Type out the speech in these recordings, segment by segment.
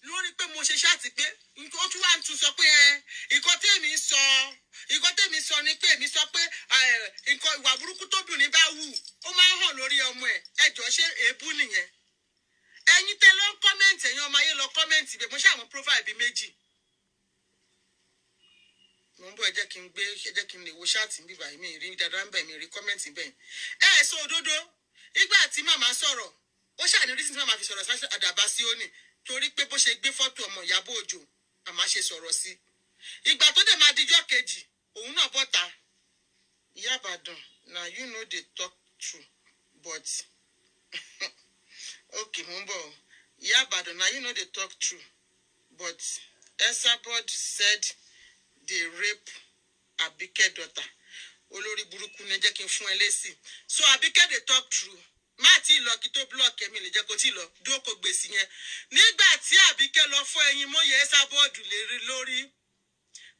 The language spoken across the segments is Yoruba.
lórí pé mo ṣe ṣáàtì pé ó tún wá ń tún sọ pé nǹkan tèmi sọ ni pé èmi sọ pé nǹkan ìwà burúkú tóbìnrin bá wù ó máa ń hàn lórí ọmọ ẹ̀ ẹjọ́ ṣé èébú nìyẹn ẹ̀yin tẹ́ lọ ń kọ́mẹ̀ntì ẹ̀yin ọmọ ayé lọ kọ́mẹ̀ntì bẹ́ẹ̀ mo ṣàwọn profile bíi méjì mo ń bọ̀ ẹ jẹ́ kí n lè wo ṣáàtì níbí báyìí mi rí dáadáa ń bẹ̀ mi rí kọ́mẹ̀ntì bẹ́ẹ̀ sọ òdodo ìgbà tí màmá sọ̀rọ̀ ó ṣàní rí sí tí màmá fi sọ̀rọ̀ sáṣẹ àdàbà sí òní torí pé bó ṣe gbé fọ́tò ọmọ Ìyábọ̀ Òjó màmá ṣe sọ̀rọ̀ sí ìgbà tó dẹ̀ máa dijọ́ kejì òun náà bọ́ta Ìyá Ìbàdàn na you know they talk true but okay mo ń bọ̀ Ìyá Ìbàdàn na you know they talk true but Esabod said they rape Abike daughter olórí burúkú ní jẹ́ kí n fún ẹ lésì so Abike dey talk true má tí lọ kí tó block ẹ̀mí lè jẹ́ kó tí lọ dókò gbèsè yẹn nígbà tí Àbíkẹ́ lọ fọ́ ẹyin mọ́yẹ Esabod lérí lórí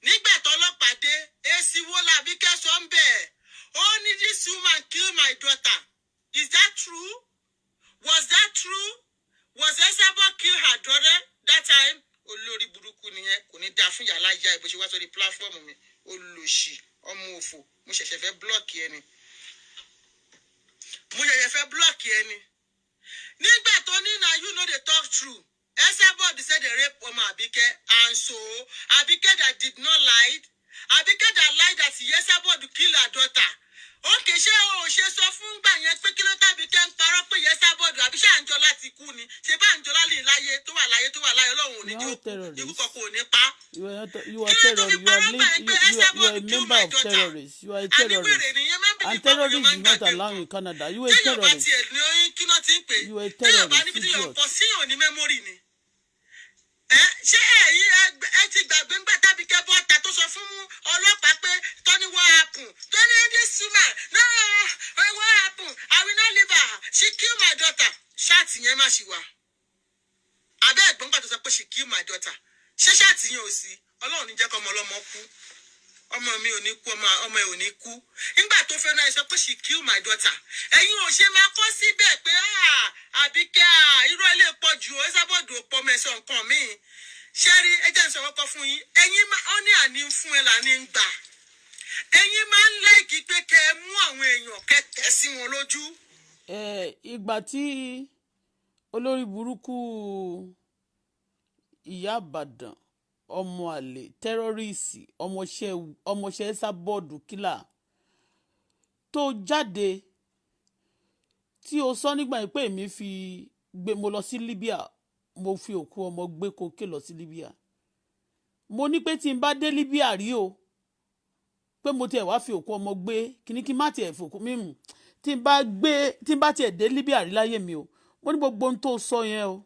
nígbà tọ́lọ́pàá dé èsì wo la Àbíkẹ́ sọ ń bẹ̀ ó ní this woman kill my daughter is that true was that true was Esabod kill her daughter that time olórí burúkú nìyẹn kò ní dáa fún yàrá ìyá ẹ bó ṣe wá sórí pílàfọ́ọ̀mù mi olóṣì ọmọ òfò mo ṣẹ̀ṣẹ̀ fẹ́ blọ́ọ̀kì ẹni nígbà tó ní na you know they talk true Esabod said they rape ọmọ Àbíkẹ́ and so Àbíkẹ́ that did not lie Àbíkẹ́ that lied that Esabod kill her daughter ókè ṣé o ṣe sọ fún gbà yẹn pé kí ló tàbí kẹ́ ń parọ́ pé Esabod àbí ṣé Àǹjọ́lá ti kú ni ṣé bá Àǹjọ́lá lè láyé tó wà láyé Ọlọ́run ò ní jó ikú kọ̀ọ̀kan ò ní pa. You are terrorist. You are a member of terrorists. You are a terrorist. And terrorism is not allowed in Canada. You are a terrorist. You are a terrorist. Idiot. Ṣé ẹ̀yin ẹ ti gbàgbé ńgbà tàbí kẹ́ bọ́ta tó sọ fún ọlọ́pàá pé Tony what happen Tony this woman no what happen I will not leave her she kill my daughter ṣáàtì yẹn má ṣì wá abẹ́ ẹ̀gbọ́n gbà tó sọ pé she kill my daughter ṣé ṣáàtì yẹn ò sí Ọlọ́run ní jẹ́ kọ́ ọmọ ọlọ́mọ kú ọmọ mi ò ní kú ọmọ ẹ̀ ò ní kú nígbà tó fẹ́ náà sọ pé she kill my daughter ẹ̀yin ò ṣe máa kọ́ síbẹ̀ pé Àbíkẹ́ irọ́ ilé pọ̀ jù Esabod pọ̀ mẹ́sàn nǹkan míì ṣé rí ẹjẹ́ ń sọ̀rọ̀ kọ́ fún yín ẹ̀yin ó ní àní fún ẹ là ní ń gbà ẹ̀yin máa ń láìkí pé kẹ́ ẹ mú àwọn èèyàn kẹ́kẹ́ sí wọn lójú. Ìgbà tí olórí burúkú Ìyá Ìbàdàn ọmọ àlè tẹ́rọ́rìsì ọmọọṣẹ́ Esabod kílà tó jáde tí o sọ nígbà yìí pé èmi fi gbé mo lọ sí Libya mo fi òkú ọmọ gbé kókè lọ sí Libya mo ní pé tí n bá dé Libya rí o pé mo tiẹ̀ wá fi òkú ọmọ gbé kíní kí n má tiẹ̀ fòkú mímu tí n bá tiẹ̀ dé Libya rí láyé mi o mo ní gbogbo ohun tó sọ yẹn o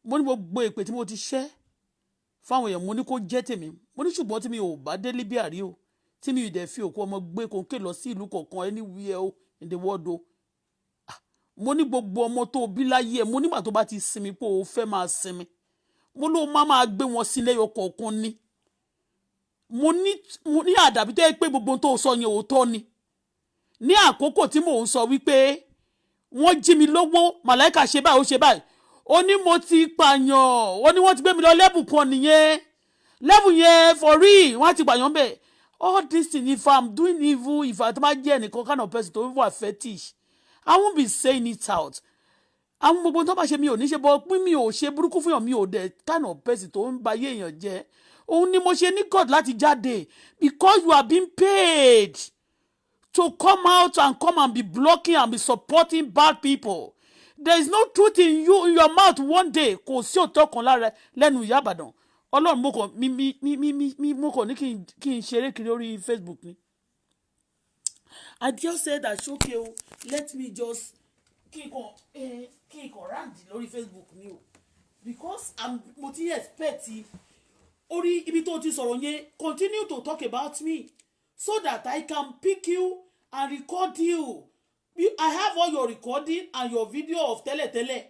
mo ní gbogbo èpè tí mo ti ṣẹ́ fáwọn èèyàn mo ní kó jẹ́ tèmi mo ní ṣùgbọ́n tí mi ò bá dé Libya rí o tí mi ò dẹ̀ fi òkú ọmọ gbé kókè lọ sí ìlú kọ̀ọ̀kan anywhere o in the world o mo ní gbogbo ọmọ tó bí láyé ẹ mo nígbà tó bá ti sinmi pé o fẹ́ máa sinmi mo ló máa gbé wọn sí lẹ́yọ kọ̀ọ̀kan ni mo ní àdàbí tó yẹ pé gbogbo tó sọ yẹn òótọ́ ni ní àkókò tí mò ń sọ wípé wọ́n jí mi lówó màláìka ṣe báyìí ó ṣe báyìí ó ní mo ti pààyàn ó ní wọ́n ti gbé mi lọ lẹ́bù kan nìyẹn lẹ́bù yẹn for real wọ́n ti pààyàn bẹ́ẹ̀ all this thing if I'm doing evil if I tó bá jẹ́ ẹnìkan kind of person tó wà fetish I won't be saying it out. Àwọn gbogbo tó bá ṣe mi ò ní ṣe bọ́ pín mi ò ṣe burúkú fún yàn mi ò dẹ̀ kind of person tó ń ba ayé èèyàn jẹ́. Òun ni mo ṣe ní God láti jáde because you are being paid to come out and come and be blocking and be supporting bad people. There is no truth in you in your mouth one day. Kò sí òótọ́ kan lára lẹ́nu Ìyá Ìbàdàn. Ọlọ́run mo kàn ní kí n ṣeré kiri orí Facebook ni. I just said that okay o let me just kí n kàn round lórí Facebook ni o because mo ti expect orí ibi tó ti sọ̀rọ̀ yẹn continue to talk about me so that I can pick you and record you. I have all your recording and your video of tẹ́lẹ̀tẹ́lẹ̀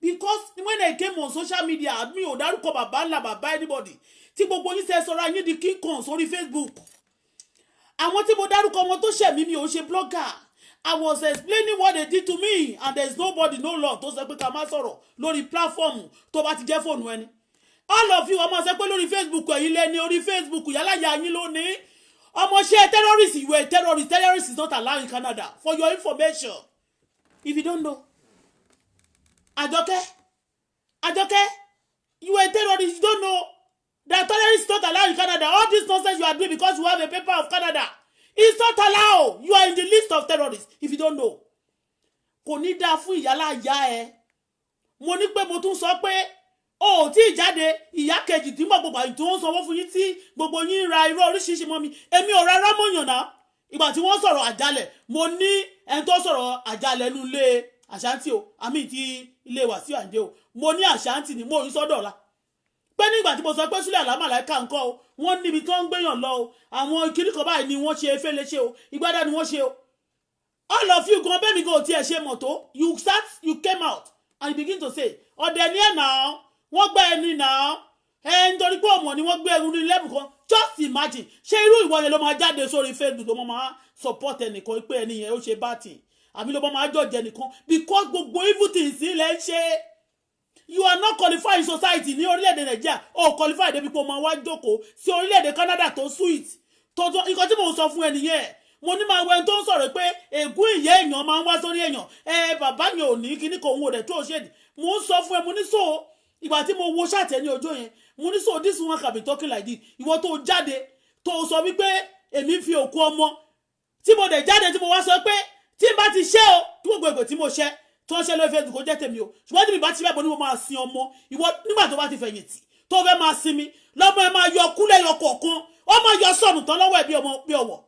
because when I came on social media mi ò dárúkọ bàbá ńlá bàbá anybody tí gbogbo yín ṣe sọ̀rọ̀ ayé di King Kong sórí Facebook. Àwọn tí mo dárúkọ wọn tó ṣẹ̀ mí mi ò ṣe blogger. I was explaining what they did to me and there is nobody no law tó sọ pé ká má sọ̀rọ̀ lórí platform tó bá ti jẹ́ fóònù ẹni. all of you ọmọ ṣe pé lórí Facebook ẹ̀yin lé ní orí Facebook yálà ya yín lónìí ọmọ ṣe terrorist, you were a terrorist. Terrorist is not allowed in Canada, for your information if you don't know. Ajoke, you were a terrorist, you don't know that terrorist is not allowed in Canada. All this nonsense you are doing because you have a paper of Canada, it's not allowed. You are in the list of terrorists if you don't know. Kò ní dá fún ìyálà ìyá ẹ. Mo ní pé mo tún sọ pé o tí jáde ìyá kejì tí mo gbogbo àyìn tí wọ́n sanwó fún yín tí gbogbo yín ra irọ́ oríṣiríṣi mọ́ mi. Èmi ò rárá mọ̀yàn náà. Ìgbà tí wọ́n sọ̀rọ̀ àjálẹ̀ mo ní ẹni tó sọ̀rọ̀ àjálẹ̀ nínú ilé Àṣántì o àmì ti ilé Wàsíù Àyìndé o mo ní Àṣántì ni mo rí sọ́dọ̀ la pé nígbà tí mo sọ pé Súlẹ̀ Àlámàláíkà ńkọ́ o wọ́n níbi tó ń gbéyàn lọ o àwọn kiri kan báyìí ni wọ́n ṣe efe léṣe o ìgbádà ni wọ́n ṣe o all of you gan bẹ́ẹ̀ mi gan ò tiẹ̀ ṣe mọ̀ tó you came out and you begin to say ọ̀dẹ̀ ni ẹ̀ náà wọ́n gbẹ́ ẹni náà nítorí pé ọmọ ni wọ́n gbé ẹrù ní lẹ́bù kan just imagine ṣé irú ìwọ yẹn ló máa jáde sórí Facebook tó máa support ẹnìkan pé ẹni yẹn ó ṣe bátì àbí ló máa judge ẹnìkan because gbogbo evil things ilẹ̀ ń ṣe. You are not qualified in society ní orílẹ̀-èdè Nàìjíríà o qualified débi pé o máa wá jókòó sí orílẹ̀-èdè Canada tó sweet tó nǹkan tí mo sọ fún ẹni yẹn mo ní máa wẹ́n tó ń sọ̀rọ̀ pé ègún ìyá èèyàn máa ń wá sórí èèyàn bàbá yẹn ò ní kíní kò ń wò rẹ̀ tó ṣèdí mo ń sọ fún ẹ mo ní so ìgbà tí mo wo ṣàtẹ̀ ní ọjọ́ yẹn mo ní so this one can be talking like this ìwọ tó jáde tó sọ wípé èmi ń fi òkú ọmọ tí mo dẹ̀ jáde tí mo wá sọ pé tí n bá ti ṣe o tí gbogbo ègbè tí mo ṣe tó ń ṣe lórí Facebook kó jẹ́ tèmi o ṣùgbọ́n tí mi bá ti bẹ́ẹ̀ bọ́ ni mo máa sin ọmọ ìwọ nígbà tó bá ti fẹ̀yìntì tó fẹ́ máa sinmi lọ́mọ ẹ máa yọ kúlẹ̀ yọ kọ̀ọ̀kan ó máa yọ sọ̀nù tán lọ́wọ́ ẹ̀ bí ọwọ́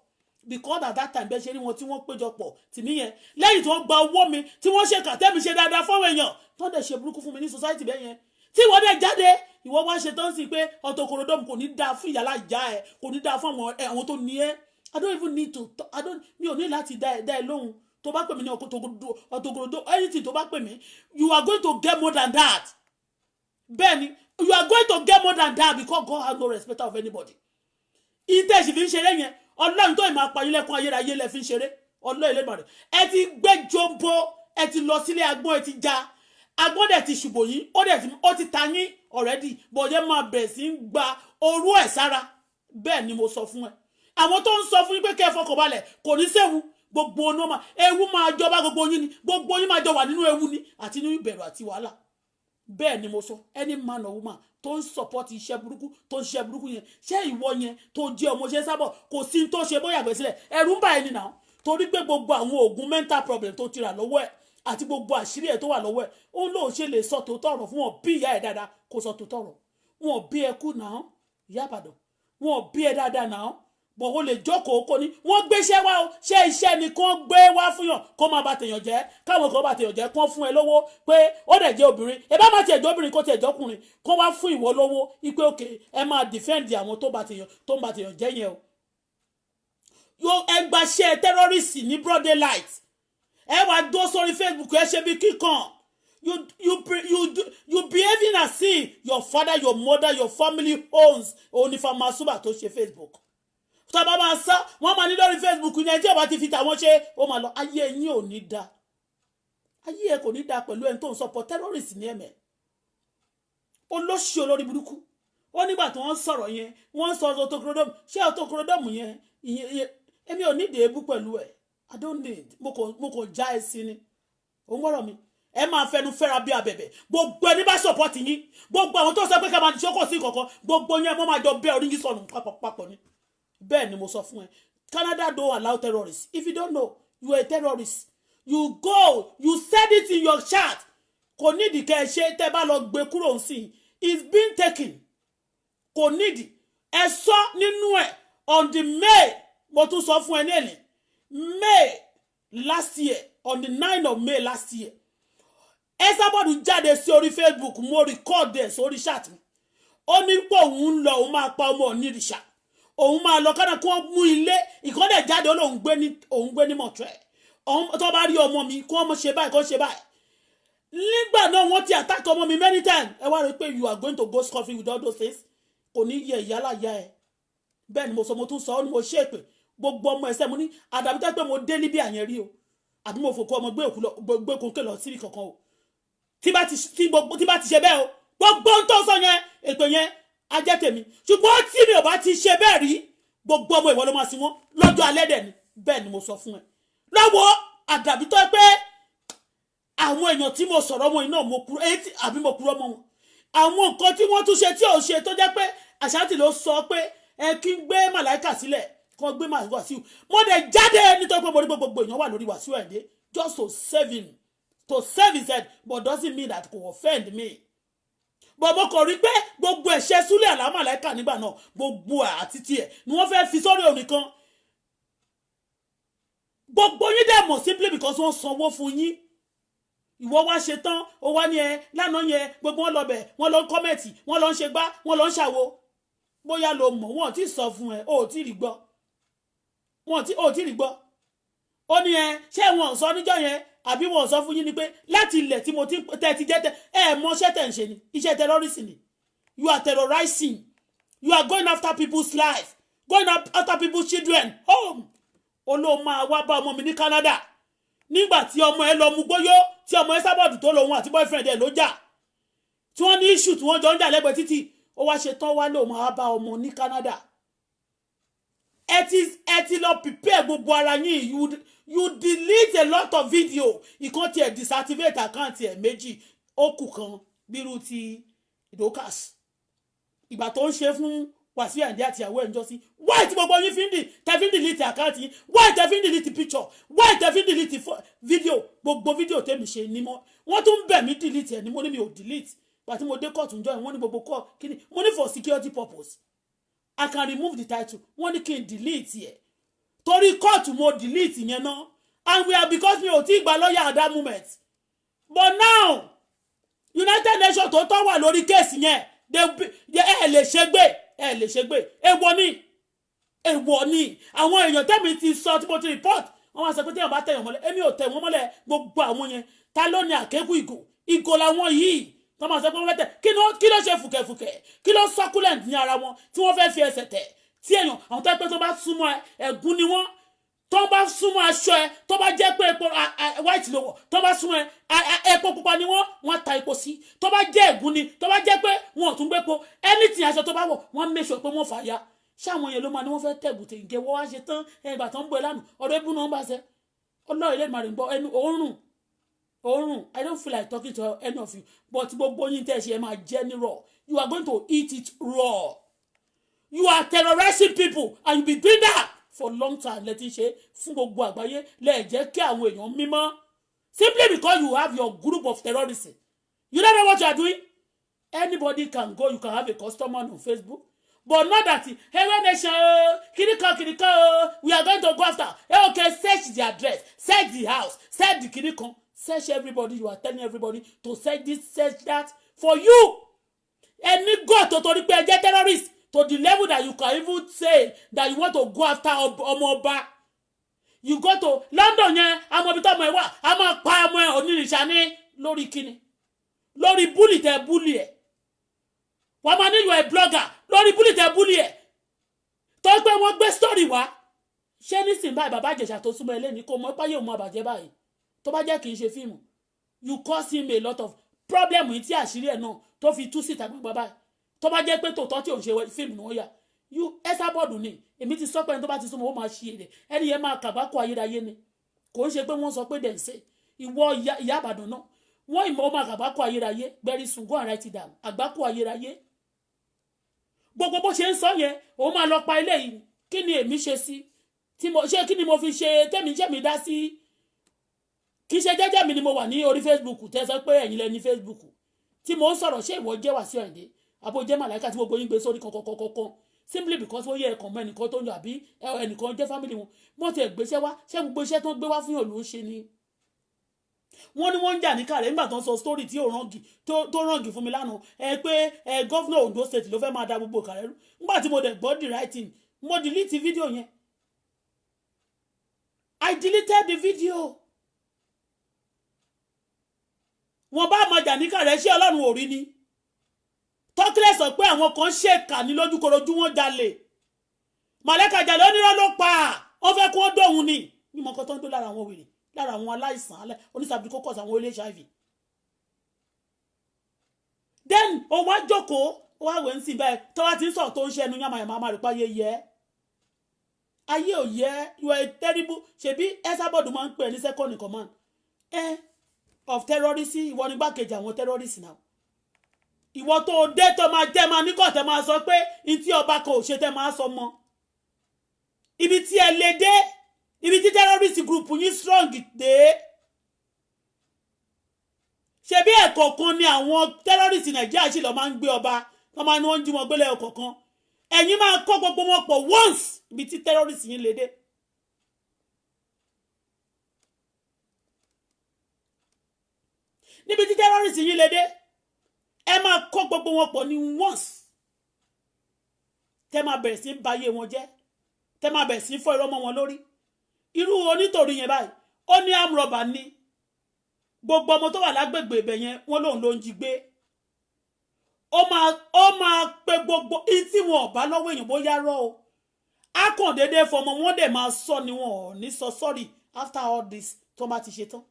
because at that time bẹ́ẹ̀ ṣe rí wọn tí wọ́n péjọpọ̀ tì mí yẹn lẹ́yìn tí wọ́n gba owó mi tí wọ́n ṣe kàtẹ́mi ṣe dáadáa fáwọn èèyàn tó ń dẹ̀ ṣe burúkú fún mi ní society bẹ́ẹ̀ yẹn tí wọ́n dẹ̀ jáde ìwọ wá ṣe tán sí pé Auto Korodomu kò ní dáa fún ìyálà ìjà ẹ̀ kò ní dáa fún àwọn tó ní ẹ́ I don't even need to mi ò ní láti dá ẹ lóhùn tó bá pè mí ní Auto Korodomu anything tó bá pè mí you are going to get more than that bẹ́ẹ̀ni you are going to get more than that because God has no respect of anybody ìtẹ̀ sì fi ń ṣeré yẹn Ọlọ́run tó ìmọ̀ apayín lẹ́kún ayérayé lẹ́ fi ń ṣeré Ọlọ́run ilé ìmọ̀ rẹ̀ ẹ ti gbé jombo ẹ ti lọ sílé agbọ́n ẹ ti já agbọ́n dẹ̀ ti ṣùbò yín ó ti ta yín already bọ̀dẹ̀ máa bẹ̀rẹ̀ sí ń gba orú ẹ̀ sára bẹ́ẹ̀ ni mo sọ fún ẹ àwọn tó ń sọ fún yín pé kẹ́ ẹ fọkànbalẹ̀ kò ní séwu gbogbo ọ̀nà ewu máa jọba gbogbo yín ni gbogbo yín máa jọ wà nínú ewu ni àti nínú ìbẹ̀rù àti wàhálà bẹ́ẹ̀ ni mo sọ any man or woman tó ń support iṣẹ́ burúkú tó ń ṣiṣẹ́ burúkú yẹn ṣé ìwọ yẹn tó jẹ́ ọmọ ṣe sábọ̀ kò sí tó ṣe bóyá àgbẹ̀ sílẹ̀ ẹ̀rù ń bà ẹni náà torí pé gbogbo àwọn oògùn mental problem tó ti rà lọ́wọ́ ẹ̀ àti gbogbo àṣírí ẹ̀ tó wà lọ́wọ́ ẹ̀ ó lóun ṣe lè sọ tòótọ́ ọ̀rọ̀ fún wọn bí ìyá ẹ̀ dáadáa kó sọ tòótọ́ ọ̀rọ̀ wọn bí ẹ kú náà ìyá Ìbàdàn wọn bí ẹ dáadáa náà bọ̀ ó lè jókòó kó ní wọ́n gbéṣẹ́ wá o ṣé iṣẹ́ ni kán gbé wá fún yàn kó máa bá tèèyàn jẹ́ káwọn kan bá tèèyàn jẹ́ kán fún ẹ lówó pé ó dẹ̀ jẹ́ obìnrin ẹ bá má tiẹ̀ jẹ́ obìnrin kó tiẹ̀ jọ́kùnrin kán wá fún ìwọ lówó ipe òkè ẹ máa defend àwọn tó ń bá tèèyàn jẹ́ yẹn o. yóò ẹ gbaṣẹ́ terrorist ní broad daylight ẹ wá dó sórí Facebook ẹ ṣe bí kíkan you behaving as if your father your mother your family owns onífà Masuba tó ṣe Facebook tó bá máa sá wọ́n máa ní lórí Facebook ní ẹni tí ọba ti fi tàwọn ṣe ó máa lọ ayé yín ò ní dá ayé ẹ kò ní dá pẹ̀lú ẹni tó ń support terrorist ní ẹ̀mẹ́ olóṣì olórí burúkú ó nígbà tí wọ́n sọ̀rọ̀ yẹn wọ́n sọ Auto Korodomu ṣé Auto Korodomu yẹn èmi ò ní dèébú pẹ̀lú ẹ̀ I don't need mo kò já ẹ sí ni òun gbọ́dọ̀ mi ẹ máa fẹnu fẹ́ra bí abẹ̀bẹ̀ gbogbo ẹni bá support yín gbogbo àwọn tó sọ pé ká máa ṣókò sí kankan gbogbo yẹn mo máa jọ bẹ́ orí yín sọnù papọ̀ ni bẹ́ẹ̀ ni mo sọ fún ẹ Canada don't allow terrorists if you don't know you are a terrorist you go you said it in your chat kò nídìí kẹ́ ẹ ṣe tẹ́ bá lọ gbé kúrò sí it's been taken kò nídìí ẹ sọ nínú ẹ on the May mo tún sọ fún ẹ ní èlé May last year on the 9th of May last year Esabod jáde sí orí Facebook mo record ẹ sórí chat mi ó ní pé òun lọ òun máa pa ọmọ onírìṣà òun máa lọ kánà kó mú ilé ìkọ́dẹ̀ jáde òun gbé ní mọ̀tẹ́ tó bá rí ọmọ mi kó ọmọ ṣe báyìí kó ṣe báyìí nígbà náà wọ́n ti attack ọmọ mi many times ẹ wá rí pé you are going to go scoffy with all those things kò ní yẹ ìyálà ya ẹ bẹ́ẹ̀ ni mo sọ mo tún sọ ọ́ ni mo ṣe pé gbogbo ọmọ ẹsẹ̀ mo ní àdàbí tẹ́ pé mo dé níbi àyẹn rí o àbí mo fòkó ọmọ gbé òkú lọ síbi kankan o tí bá ti ṣe bẹ́ẹ̀ o gbogbo ohun tó sọ yẹn èpè yẹn á jẹ́ tèmi ṣùgbọ́n tí mi ò bá ti ṣe bẹ́ẹ̀ rí gbogbo ọmọ ìwọ ló máa sin wọn lọ́jọ́ alẹ́ dẹ̀ ni bẹ́ẹ̀ ni mo sọ fún ẹ lọ́wọ́ àdàbí tó pé àwọn èèyàn tí mo sọ̀rọ̀ wọn iná mo kúrò àbí mo kúrò mọ́ wọn àwọn nǹkan tí wọ́n tún ṣe tí ò ṣe tó jẹ́ pé Àṣàntì ló sọ pé ẹ kí n gbé màláìkà sílẹ̀ kan gbé Wàsíù mo dẹ̀ jáde nítorí pé mo rí gbogbo èèyàn wà lórí Wàsíù Àyìndé just to save him to save his head but doesn't mean that kò offend me but mo kàn rí pé gbogbo ẹ̀ṣẹ̀ Súlẹ̀ Àlàó Màláíkà nígbà náà gbogbo àti tiẹ̀ ni wọ́n fẹ́ fi sórí òun nìkan gbogbo yín dẹ̀ mọ̀ simply because wọ́n sanwó fún yín ìwọ wá ṣe tán ó wá ní ẹ lánàá yẹn gbogbo wọn lọ bẹ̀ wọ́n lọ ń kọ́mẹ̀tì wọ́n lọ ń ṣe gbá wọ́n lọ ń ṣàwo bóyá lo mọ̀ wọ́n ti sọ fún ẹ ó ti rí gbọ́ ó ti rí gbọ́ ó ní ẹ ṣé wọn sọ níjọ́ yẹn àbí wọn sọ fún yín ni pé láti ilẹ̀ tí mo ti tẹ́ ti jẹ́ ẹ mọ iṣẹ́ tẹ̀ ń ṣe ni iṣẹ́ terrorism ni you are terrorizing you are going after people's life going after people's children home olóò máa wá bá ọmọ mi ní Canada nígbà tí ọmọ ẹ lọ mú gbóyó tí ọmọ ẹ sábọ̀dù tó lòun àti boyfriend ẹ ló jà tí wọ́n ní issue tí wọ́n jọ ń jà lẹ́gbẹ̀ẹ́ títì ó wá ṣe tán wá lóò máa bá ọmọ ní Canada ẹ ti lọ prepare gbogbo ara yín you delete a lot of video ìkan tiẹ̀ deactivate account ẹ̀ méjì ó kù kan bírú ti Dorcas ìgbà tó ń ṣe fún Wàsíù Àyìndé àti ìyàwó ẹ̀ ń jọ sí why tí gbogbo yín fi ń delete account yín why tẹ́ fi ń delete picture why tẹ́ fi ń delete video gbogbo video tẹ́mi ṣe ni wọ́n tún bẹ̀ mí delete ẹ̀ ni mo ní mi ò delete pàtí mo dé court ǹjọ́ ẹ̀ wọ́n ní gbogbo court kí ni mo ní for security purpose I can remove the title wọ́n ní kí n delete ẹ̀ torí court mo delete yẹn náà and we are because mi ò tí gba lawyer at that moment but now United Nations tó tọ́ wà lórí case yẹn ẹ lè ṣègbè èèwọ̀ ni àwọn èèyàn tẹ́mi ti sọ tí mo ti report wọ́n wá sọ pé téèyàn bá tẹ̀yàn mọ́lẹ̀ èmi ò tẹ̀ wọ́n mọ́lẹ̀ gbogbo àwọn yẹn ta ló ní àkékù ìgò làwọn yìí tó máa sọ pé wọ́n fẹ́ tẹ̀ kí ló ṣe fùkẹ̀fùkẹ̀ kí ló succulent ní ara wọn tí wọ́n fẹ́ fi ẹsẹ̀ tẹ̀ tí èèyàn àwọn tó pẹ́ tó bá súnmọ́ ẹ̀gún ni wọ́n tó bá súnmọ́ aṣọ ẹ tó bá jẹ́ pé epo white ló wọ̀ tó bá súnmọ́ epo pupa ni wọ́n ta epo sí tó bá jẹ́ ẹ̀gún ni tó bá jẹ́ pé wọ́n ò tún gbé epo anything aṣọ tó bá wọ̀ wọ́n make sure pé wọ́n fà ya ṣáwọn yẹn ló máa ní wọ́n fẹ́ tẹ̀gùtè ìgẹ̀ wọ́n wá ṣe tán ìgbà tó ń bọ̀ lánàá ọ̀rọ̀ ebú náà ń bá ṣe ọlọ́run ilé ìmàrin gbọ́ ẹnu òórùn I don't feel like talking to any of you but gbogbo yín tẹ́ ṣe ẹ máa jẹ́ ní raw you are going to eat it raw you are terrorizing people and you be doing that for long time lẹ́tí ṣe fún gbogbo àgbáyé lẹ́ẹ̀jẹ́ kí àwọn èèyàn mímọ́ simply because you have your group of terrorism you don't know what you are doing anybody can go you can have a customer on Facebook but not that Ewe Nation kirikan we are going to go after okay search the address search the house search the kirikan search everybody you are telling everybody to search this search that for you any god to torí pé ẹ jẹ́ terrorist to the level that you can even say that you want to go after ọmọ ọba you go to London yẹn àmọ́ ibi tó ọmọ ẹ wà a máa pa ọmọ ẹ onírìṣà ní lórí kíni lórí búlì tẹ búlì ẹ wọ́n máa nílò ẹ blogger lórí búlì tẹ búlì ẹ tó pé wọ́n gbé story wá ṣé nísìnyí báyìí bàbá Ìjẹ̀ṣà tó súnmọ́ ẹlẹ́ni kò mọ páyé òun àbàjẹ́ báyìí tó bá jẹ́ kì í ṣe fíìmù you cause him a lot of problem yìí tí àṣírí ẹ̀ náà tó fi tú síta gbangba báyìí tó bá jẹ́ pé tòótọ́ tí òun ṣe fíìmù náà yà you Esabod ni èmi ti sọ pé ẹni tó bá ti súnmọ́ ó máa ṣe èrè ẹni yẹn máa kàbákò ayérayé ni kò ń ṣe pé wọ́n sọ pé dẹ̀nsẹ̀ ìwọ ìyá Ìbàdàn náà wọ́n ìmọ̀ ó máa kàbákò ayérayé very soon go and write it down àgbákò ayérayé gbogbo bó ṣe ń sọ yẹn òun máa lọ pa ilé yìí kí ni èmi ṣe sí tí mo ṣe kí ni mo fi ṣe tẹ́mi jẹ́ mi dá sí kì í ṣe jẹ́jẹ́ mi ni mo wà ní orí Facebook tẹ́ sọ pé ẹ̀yin lẹ ní Facebook tí mo ń sọ̀rọ̀ ṣé ìwọ jẹ́ Wàsíù Àyìndé àbò jẹ́ màláìka tí gbogbo yín gbé sórí kankan simply because wọ́n yẹ ẹ̀kan mọ́ ẹnìkan tó ń yọ àbí ẹnìkan jẹ́ family wọn wọ́n ti gbéṣẹ́ wá ṣé gbogbo iṣẹ́ tó ń gbé wá fún yàn ló ń ṣe ni wọ́n ní wọ́n ń jà ní kàrẹ́ nígbà tó ń sọ story tí tó ràngì fún mi lánàá pé governor Ondo state ló fẹ́ máa da gbogbo kàrẹ́ rú nígbà tí mo dẹ̀ gbọ́ the writing mo delete video yẹn I deleted the video wọ́n bá máa jà ní kàrẹ́ ṣé Ọlọ́run ò rí ni tọ́kílẹ̀ sọ pé àwọn kan ṣèkà ní lójúkorojú wọn jalè màlẹ́kà jalè onírọ́ ló pa wọ́n fẹ́ kó dóhun ni mímọ́ kan tó ń dó lára àwọn wèrè lára àwọn aláìsàn oníṣàbí kókọ̀ọ̀sì àwọn olè HIV then ó wá jókòó ó wá wẹ̀ ń sìn báyìí tó wá ti ń sọ̀rọ̀ tó ń ṣẹnu yàmàyàmà máa rí pa ayé ò yẹ you are a terrible ṣebí Esabod máa ń pè ní second in command of terrorism ìwọ ní gbàkejì àwọn terrorists náà ìwọ tó dé tó máa jẹ́ máa níkọ̀ tẹ́ máa sọ pé ntí ọba kan ò ṣe tẹ́ máa sọ mọ́ ibi tí ẹ lè dé ibi tí terrorist group yín strong dé ṣebí ẹ̀kọ̀ọ̀kan ni àwọn terrorist Nàìjíríà sì lọ máa ń gbé ọba wọ́n máa ní wọ́n ń jí wọn gbélé ọ̀kọ̀ọ̀kan ẹ̀yin máa kó gbogbo wọn pọ̀ once ibi tí terrorist yín lè dé. níbi tí terrorist yín lè dé ẹ máa kó gbogbo wọn pọ̀ ní once tẹ́ máa bẹ̀rẹ̀ sí ba ayé wọn jẹ́ tẹ́ máa bẹ̀rẹ̀ sí fọ́ irọ́ mọ́ wọn lórí irú onítòrí yẹn báyìí ó ní amrọ̀bà ní gbogbo ọmọ tó wà lágbègbè ibẹ̀ yẹn wọ́n lòun ló ń jí gbé ó máa pe gbogbo tí wọn ò bá lọ́wọ́ èèyàn bóyá rọ́ o á kàn déédéé fọmọ wọn dẹ̀ máa sọ ni wọn ò ní sọ sorry after all this tó bá ti ṣe tán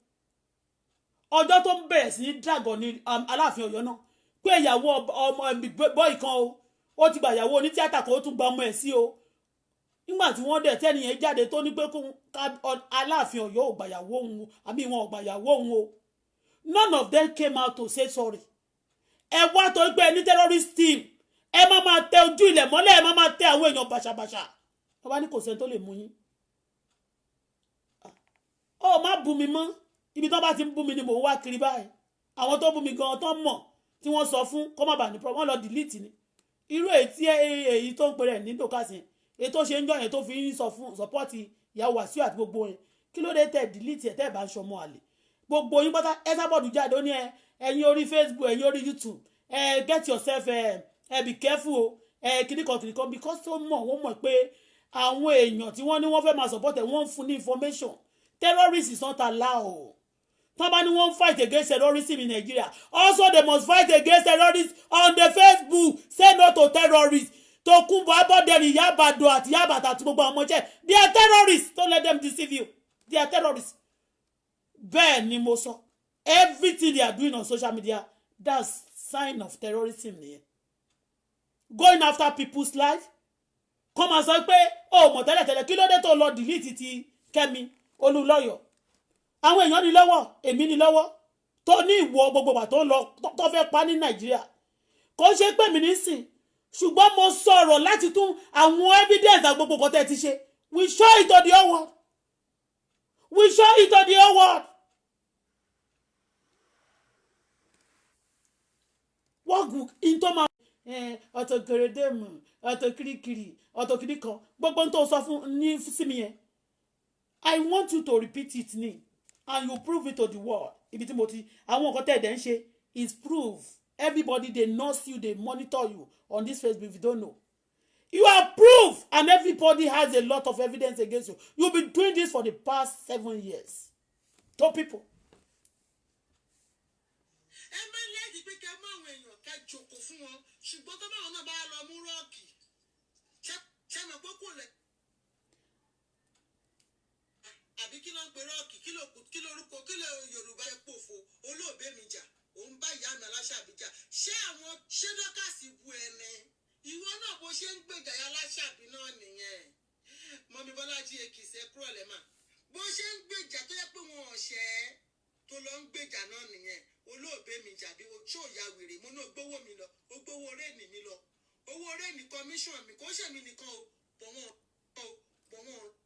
ọjọ́ tó ń bẹ̀rẹ̀ sí ní dragon ní Aláàfin Ọ̀yọ́ náà pé ìyàwó ọmọ bọ́ì kan o ó ti gba ìyàwó onítíátà kan ó tún gba ọmọ ẹ̀ sí o nígbà tí wọ́n dẹ̀ tẹ́niyẹn jáde tó ní pé kó Aláàfin Ọ̀yọ́ ò gbàyàwó òun àbí wọn ò gbàyàwó òun o none of them came out to say sorry ẹ wá tó gbé ní terrorist team ẹ má máa tẹ ojú ilẹ̀ mọ́lẹ̀ ẹ má máa tẹ àwọn èèyàn bàṣàbàṣà wọ́n bá ní kò sẹ́ni tó lè mú yín ó má bú mi mọ́ ibi tó bá ti ń bú mi ni mò ń wá kiri báyìí àwọn tó bú mi gan tó mọ̀ tí wọ́n sọ fún kó má bàa ní problem wọ́n lọ delete ni irú èyí tó ń pè rẹ̀ ní dòkásì èyí tó ṣe ń jọ yẹn tó fi ń sọ fún support ìyàwó Wàsíù àti gbogbo yẹn kí ló dé tẹ̀ delete ẹ̀ tẹ́ ẹ̀ bá ń ṣọmọ àlè gbogbo yín pátá Esabod jáde ó ní ẹ̀yin orí Facebook ẹ̀yin orí YouTube get yourself be careful kìnìkan because tó mọ̀ wọ́n mọ̀ pé àwọn èèyàn tí wọ́n ní wọ́n fẹ́ máa support ẹ̀ wọ́n ń fún ní information terrorists is not allowed tán bá ní wọ́n fight against terrorism in Nigeria also they must fight against terrorists on the Facebook say no to terrorists Tokunbo Abọ́dẹrìn Ìyá Ìbàdàn àti Ìyá Ìbàdàn àti gbogbo àwọn ọmọọṣẹ́ they are terrorists don't let them deceive you they are terrorists bẹ́ẹ̀ ni mo sọ everything they are doing on social media that's sign of terrorism nìyẹn going after people's life come and sọ pé ó mọ̀ tẹ́lẹ̀tẹ́lẹ̀ kí ló dé tó lọ delete ti Kẹ́mi Olúlọ́yọ̀ àwọn èèyàn ní lọ́wọ́ èmi ní lọ́wọ́ tó ní ìwọ gbogbo wà tó lọ tó fẹ́ pa ní Nàìjíríà kò ṣe pé mi nísìn ṣùgbọ́n mo sọ̀rọ̀ láti tún àwọn evidence gbogbo kan tẹ́ ti ṣe we show it to the whole world we show it to the whole world wọ́n gùn into ma ọ̀tọ̀ gèrèdèmù ọ̀tọ̀ kirikiri ọ̀tọ̀ kirikan gbogbo tó sọ fún ní sí mi yẹn I want you to repeat it ni and you prove it to the world ibi tí mo ti àwọn nǹkan tẹ̀ dẹ̀ ń ṣe is proof everybody they nurse you they monitor you on this Facebook if you don't know you are proof and everybody has a lot of evidence against you you've been doing this for the past 7 years to people. Jòkó fún wọn ṣùgbọ́n tó báwọn náà bá lọ mú rọ́ọ̀kì ṣe mọ̀ pé kò lẹ̀ àbí kí ló ń pe rọ́ọ̀kì kí lórúkọ kí ló Yorùbá ẹ pòfo olóògbé mi jà òun bá ìyá mi Aláṣàbí jà ṣé àwọn ṣé dọ́kàsì bu ẹnẹ ìwọ náà bó ṣe ń gbèjà ya Aláṣàbí náà nìyẹn mọ́mí Bọ́lájí Èkìtì kúrò lẹ́mà bó ṣe ń gbèjà tó yẹ pé wọn ọ̀ṣẹ́ tó lọ ń gbèjà náà nìyẹn olóògbé mi jàbí tí ò ya wèrè mo náà gbówó mi lọ ó gbówó réènì mi lọ owó réènì commission mi kò ṣèmi nìkan o bọ̀ wọ́n.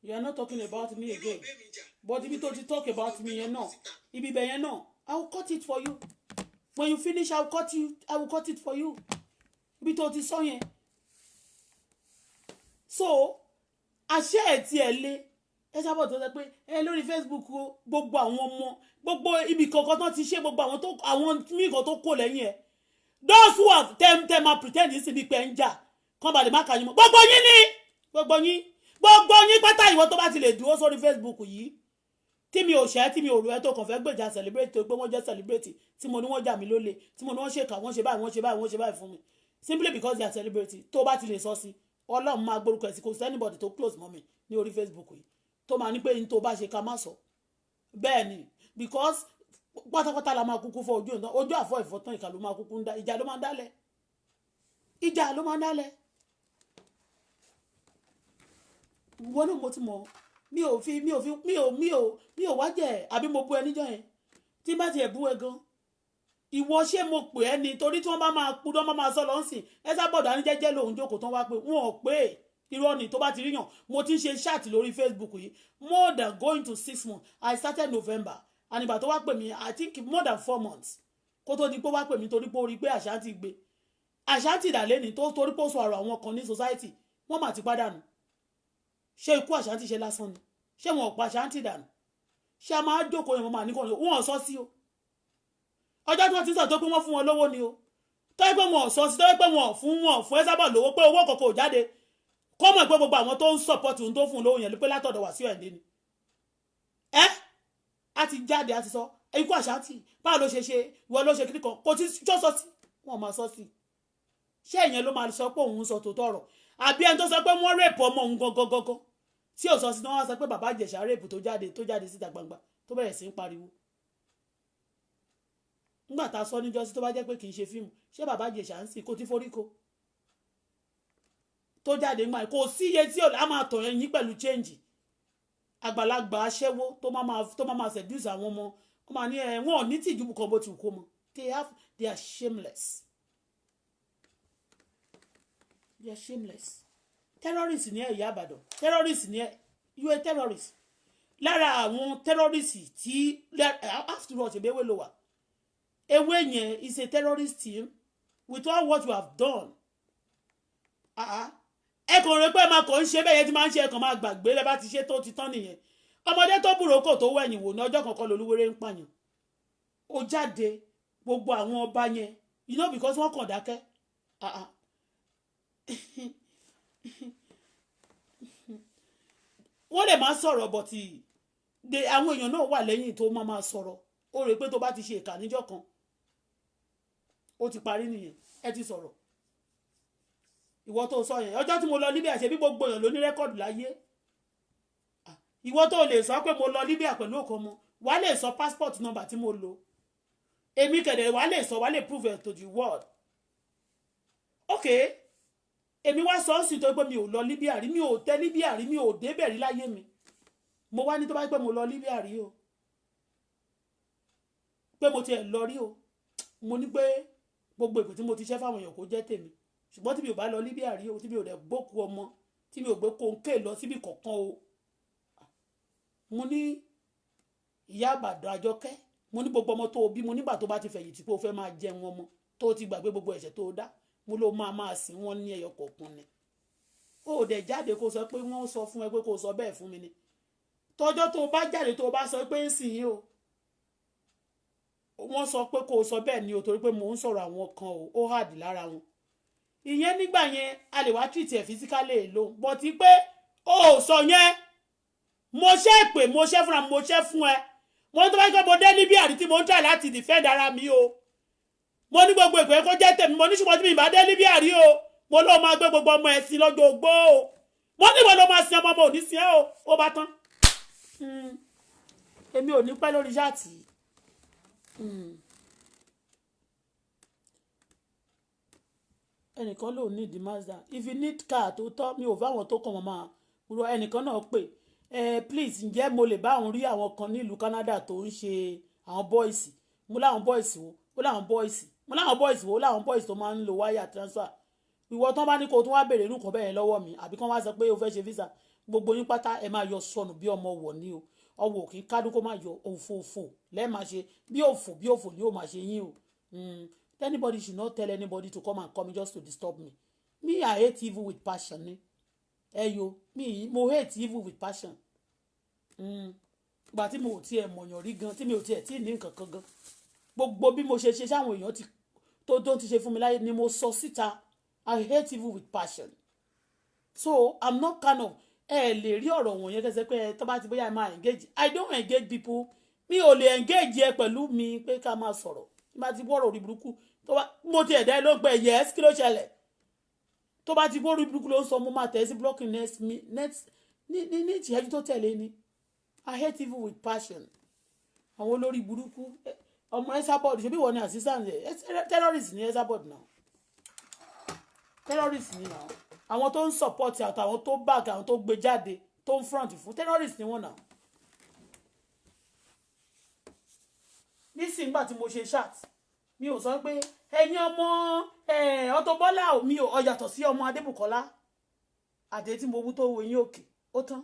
You are not talking about me again but ibi tó ti talk about me yẹn náà ibi bẹ̀ yẹn náà I will cut it for you when you finish I will cut it for you ibi tó ti sọ yẹn so àṣẹ ẹ̀ tí ẹ lé ẹ sábà tó sọ pé lórí Facebook o gbogbo àwọn ọmọ gbogbo ibi kankan tó ti ṣe gbogbo àwọn míìkan tó kó lẹ́yìn ẹ̀ those who have tẹ́ máa pretend sí bí pé ń jà kán balẹ̀ má kàyìn mọ́ gbogbo yín ní gbogbo yín pátá ìwọ tó bá ti lè dúró sórí Facebook yìí tí mi ò ṣẹ́ tí mi ò rò ẹ́ tó kàn fẹ́ gbèjà celebrate tó pé wọ́n jẹ́ celebrate tí mo ní wọ́n jà mí lólè tí mo ní wọ́n ṣèkà wọ́n ṣe báyìí fún mi simply because they are celebrate tó bá ti lè sọ sí Ọlọ́run máa gbórúkọ ẹ̀ sí kò sí anybody tó close mọ́ mi ní orí Facebook yìí tó máa ní pé ní tó bá ṣe ká má sọ bẹ́ẹ̀ ni because pátápátá la máa kúkú fọ́ ojú ìtàn ojú àfọ́ ìfọ́tán ìkà ló máa kúkú ń dá ìjà ló máa ń dálẹ̀ ìjà ló máa ń dálẹ̀ wọ́n náà mo ti mọ̀ mi ò wájẹ̀ àbí mo bú ẹ níjọ́ yẹn tí bá tiẹ̀ bú ẹ gan ìwọ ṣé mo pè ẹ́ ni torí tí wọ́n bá máa kú dán bá máa sọ lọ́sìn ẹ sábọ̀dọ̀ ní jẹ́jẹ́ lòun jókòó tán wá pé wọn ò pé irọ́ ni tó bá ti ríyàn mo ti ń ṣe ṣáàtì lórí Facebook yìí more than going to 6 months I started November and ìgbà tó wá pè mí I think more than 4 months kó tó di pé wá pè mí torí pé ó rí pé Ashanti gbé Ashanti ìdàlẹ́ni tó torí pé ó sọ ọ̀rọ̀ àwọn kan ní society wọ́n mà ti pàdánù ṣé ikú Ashanti ṣe lásán ni ṣé wọn ò pa Ashanti dànù ṣé a máa jókòó yẹn mo máa ní kàn wọn ò sọ sí o ọjọ́ tí wọ́n ti sọ tó pé wọ́n fún wọn lówó ni o tó yẹ pé wọn ò sọ sí tó yẹ pé wọn ò fún Esabod lówó pé owó kọ̀ọ̀kan ò jáde kọ́ mọ̀ pé gbogbo àwọn tó ń support òun tó fún un lówó yẹn pé látọ̀dọ̀ Wasiu Ayinde ni a ti jáde a ti sọ ikú Ashanti báwo ló ṣe ìwọ ló ṣe kíní kan kò tí tó sọ sí wọn máa sọ sí ṣé ìyẹn ló máa sọ pé òun sọ tòótọ́ ọ̀rọ̀ àbí ẹni tó sọ pé wọ́n rèpù ọmọ òun gangan tí ò sọ sí náà wọ́n sọ pé bàbá Ìjẹ̀ṣà rèpù tó jáde síta gbangba tó bẹ̀rẹ̀ sí ń pariwo nígbà tá a sọ níjọ́ sí tó bá jẹ́ pé kì í ṣe fíìmù ṣé bàbá Ìjẹ̀ṣà ń sìn kó tí foríko tó jáde ńgbà kò sí iye tí a máa tọ̀ ẹ̀yìn pẹ̀lú change àgbàlagbà aṣẹ́wó tó máa seduce àwọn ọmọ wọ́n máa ní wọn ò ní tìjú kan bó ti kó mọ́ they are shameless terrorist ní Ìyá Ìbàdàn terrorist ní you a terrorist lára àwọn terrorist tí after all ṣe béwé ló wà ewé yẹn is a terrorist team with all what you have done ẹ kò rò pé máa kàn ń ṣe bẹ́ẹ̀ yẹn tí máa ń ṣe ẹ̀kan máa gbàgbé lẹ́ bá ti ṣe tó ti tán nìyẹn ọmọdé tó bùrọ̀kọ̀ tó wẹ̀yìn wò ní ọjọ́ kankan lolúwere ń pààyàn ó jáde gbogbo àwọn ọba yẹn you know because wọ́n kàn dákẹ́ wọ́n lè máa sọ̀rọ̀ bọ̀tì àwọn èèyàn náà wà lẹ́yìn tó máa sọ̀rọ̀ ó rè pé tó bá ti ṣe ìkà níjọ́ kan ó ti parí nìyẹn ẹ ti sọ̀rọ̀ ìwọ tó sọ yẹn ọjọ́ tí mo lọ Libya ṣe bí gbogbo èèyàn ló ní rẹ́kọ̀dù láyé ìwọ tó lè sọ pé mo lọ Libya pẹ̀lú ọkọ ọmọ wàá lè sọ passport number tí mo lò èmi kẹ̀dẹ̀ wàá lè sọ wàá lè prove it to the world okay èmi wá sọ sí tó pé mi ò lọ Libya rí mi ò tẹ Libya rí mi ò débẹ̀ rí láyé mi mo wá ní tó bá pẹ́ mo lọ Libya rí o pé mo tiẹ̀ lọ rí o mo ní pé gbogbo èpè tí mo ti ṣẹ́ fáwọn èèyàn kò jẹ́ tèmi ṣùgbọ́n tí mi ò bá lọ Libya rí o tí mi ò dẹ̀ gbókù ọmọ tí mi ò gbé kóńké lọ síbi kankan o mo ní Ìyá Ìbàdàn Àjọkẹ́ mo ní gbogbo ọmọ tó o bí mo nígbà tó bá ti fẹ̀yìntì pé o fẹ́ máa jẹun ọmọ tó ti gbàgbé gbogbo ẹ̀ṣẹ̀ tó o dá mo ló máa sìn wọ́n ní ẹyọ kọ̀ọ̀kan ni ó dẹ̀ jáde kó sọ pé wọ́n sọ fún ẹ pé kó sọ bẹ́ẹ̀ fún mi ni tọjọ́ tó o bá jáde tó o bá sọ pé ń sìn yín o wọ́n sọ pé kó sọ bẹ́ẹ̀ ni o torí pé mò ń sọ̀rọ̀ àwọn kan o ó hàdì lára wọn ìyẹn nígbà yẹn a lè wá treat ẹ̀ physically lò bọ̀ tí pé ó sọ yẹn mo ṣe pé mo ṣe fúnra mo ṣe fún ẹ mo tó bá gbé mo dé Libya tí mo ń tà láti defend ara mi o mo ní gbogbo ìpè kó jẹ́ tèmi mo ní ṣùgbọ́n tí mi bá dé Libya rí o mo ló máa gbé gbogbo ọmọ ẹ̀ sí lọ́jọ́ ogbó o mo ní mo ló máa sin ọmọ òní sí ẹ o ó bá tán èmi ò ní pẹ́ lórí ṣáàtì ẹnìkan ló ní the Mazda if you need car tó tọ́ mi ò fáwọn tó kàn wọ́n máa rọ ẹnìkan náà pè please ǹjẹ́ mo lè bá àwọn rí àwọn kan nílùú Canada tó ń ṣe àwọn boys mo láwọn boys wo ó láwọn boys tó máa ń lo wire transfer ìwọ tán bá ní kó tún wá béèrè irú kan bẹ́ẹ̀ lọ́wọ́ mi àbí kán wá sọ pé o fẹ́ ṣe visa gbogbo yín pátá ẹ máa yọ sọnù bí ọmọ wọ̀ ní o ọwọ́ òkè kádùn kó máa yọ òfòfò lẹ́ẹ̀ máa ṣe bí òfò ni ó máa ṣe yín o anybody should not tell anybody to come and come just to disturb me I hate evil with passion ni ẹyọ mo hate evil with passion gbà tí mo ò tiẹ̀ mọ̀yàn rí gan tí mi ò tiẹ̀ tí ní nǹkan kan gan gbogbo bí mo ṣe sáwọn èèyàn tó ti ṣe fún mi láyé ni mo sọ síta I hate evil with passion so I'm not kind of lè rí ọ̀rọ̀ wọ̀nyẹn kẹsẹ̀ pé tó bá ti bóyá ẹ máa engage I don't engage people mi ò lè engage ẹ pẹ̀lú mi pé ká máa sọ̀rọ̀ bá ti bọ́rọ̀ orí burúkú tó bá mo ti ẹ̀dá ẹ ló ń pẹ́ yes kí ló ṣẹlẹ̀ tó bá ti bọ́rọ̀ orí burúkú ló ń sọ mo máa tẹ̀ sí blocking next ní ìtìyẹ́jú tó tẹ̀lé ni I hate evil with passion àwọn olórí burúkú ọmọ Esabod ṣe bí wọ́n ní assistant terrorist ní Esabod náà terrorist ní náà àwọn tó ń support àtàwọn tó back àwọn tó gbé jáde tó ń front fún terrorist ní wọ́n náà. nísìnyí nígbà tí mo ṣe chat mi ò sọ pé ẹ̀yin ọmọ Auto Bola mi ò yàtọ̀ sí ọmọ Adébùkọ́lá àti tí mo wú tó wo yín òkè ó tán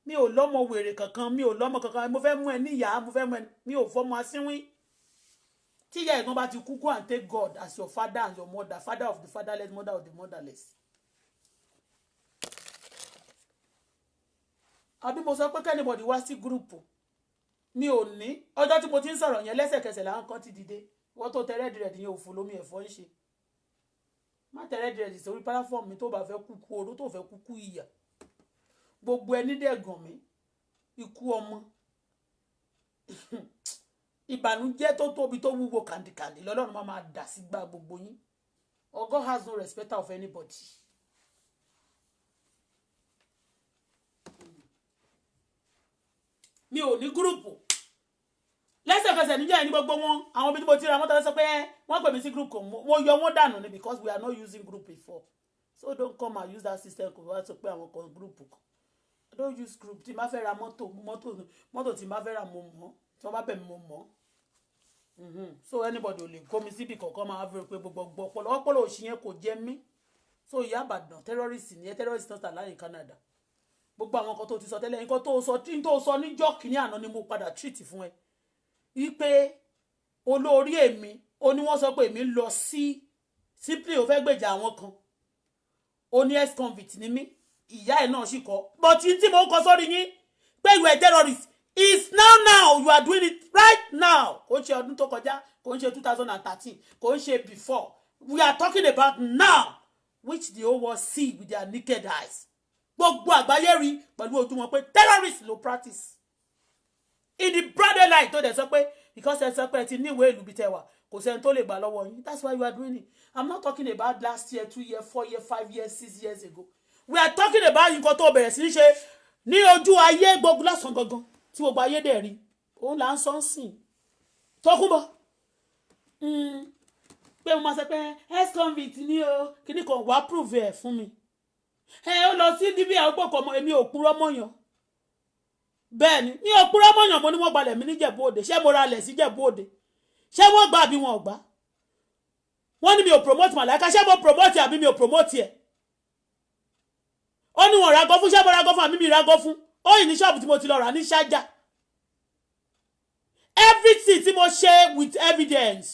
mi ò lọ́mọ wèrè kankan mi ò lọ́mọ kankan mo fẹ́ mú ẹ níyà mo fẹ́ mú ẹ mi ò fọmọ asínwín tí ìyá ẹ̀gbọ́n bá ti kú go and take God as your father and your mother father of the fatherless mother of the motherless. àbí mo sọ pé kẹ́nìbọ̀dì wá sí gúrùpù mi ò ní ọjọ́ tí mo ti ń sọ̀rọ̀ yẹn lẹ́sẹ̀kẹsẹ̀ làwọn kan ti dìde wọ́n tó tẹ́rẹ́ dìrẹ̀dì yẹn òfò lómi ẹ̀fọ́ ń ṣe má tẹ́rẹ́ dìrẹ̀dì sórí pálífọ́ọ̀mù mi tó bá fẹ́ kúkú oró tó fẹ́ kúkú ìyà gbogbo ẹni dẹ̀gàn mi ikú ọmọ ìbànújẹ́ tó tóbi tó wúwo kàndìkàndì lọ́lọ́run máa dà sí gbá gbogbo yín. God has no respect of anybody. mi ò ní gúrùpù lẹ́sẹ̀kẹsẹ̀ níjà ní gbogbo wọn àwọn bí mo ti ra mọ́tò sọ pé wọ́n pè mí sí group kan mo yọ wọ́n dànù ni because we are not using group before so don't come and use that system kò wá sọ pé àwọn kan group kan I don't use group tí n bá fẹ́ ra mọ́tò tí n bá fẹ́ ra mo mọ̀ tí wọ́n bá bẹ̀ mo mọ̀ so anybody ò lè kó mi síbi kankan máa fẹ́ pé gbogbo ọpọlọ òṣì yẹn kò jẹ́ mí so Ìyá Ìbàdàn terrorist ni terrorist náà tà láyé Canada gbogbo àwọn kan tó ti sọ tẹ́lẹ̀ nǹkan tó sọ níjọ́ kìíní àná ni mo padà treat fún ẹ wípé olórí èmi ó ní wọ́n sọ pé èmi lọ sí simply ó fẹ́ gbèjà àwọn kan ó ní ex-convict ní mí ìyá ẹ̀ náà sì kọ́ but tí mo ń kọ sórí yín pé you are terrorist is now you are doing it right now kò ń ṣe ọdún tó kọjá kò ń ṣe 2013 kò ń ṣe before we are talking about now which the whole world see with their naked eyes gbogbo àgbáyé rí pẹ̀lú ojú wọn pé terrorist ló practice in the broad daylight tó dẹ̀ sọ pé because ẹ sọ pé ẹ ti ní ìwé ìlú bí tẹwà kò sẹ́ni tó lè gbà lọ́wọ́ yín that's why you are doing it I'm not talking about last year 2 years 4 years 5 years 6 years ago we are talking about nǹkan tó bẹ̀rẹ̀ sí í ṣe ní ojú ayé gbogbo lásán gangan tí gbogbo ayé dẹ̀ rí òun là ń sọ ń sìn Tókunbọ̀ pé mo máa sọ pé ex-convict ni o kíní kan wàá prove ẹ̀ fún mi ó lọ sí níbi àgbọ̀kọ̀ ọmọ èmi ò purọ́ mọ́yàn bẹ́ẹ̀ ni mi ò purọ́ mọ́yàn mo ní wọ́n gbalẹ̀ mi ní Jẹ̀bú Òde ṣé mo ra lẹ̀ sí Jẹ̀bú Òde ṣé wọ́n gbà àbí wọn ò gbà wọ́n ní mi ò promote Màláíkà ṣé mo promote àbí mi ò promote ẹ̀ ó ní wọn ragọ́ fún ṣé mo ragọ́ fún àbí mi ragọ́ fún ó yìí ní ṣọ́ọ̀bù tí mo ti lọ rà ní Ṣájà everything tí mo ṣe with evidence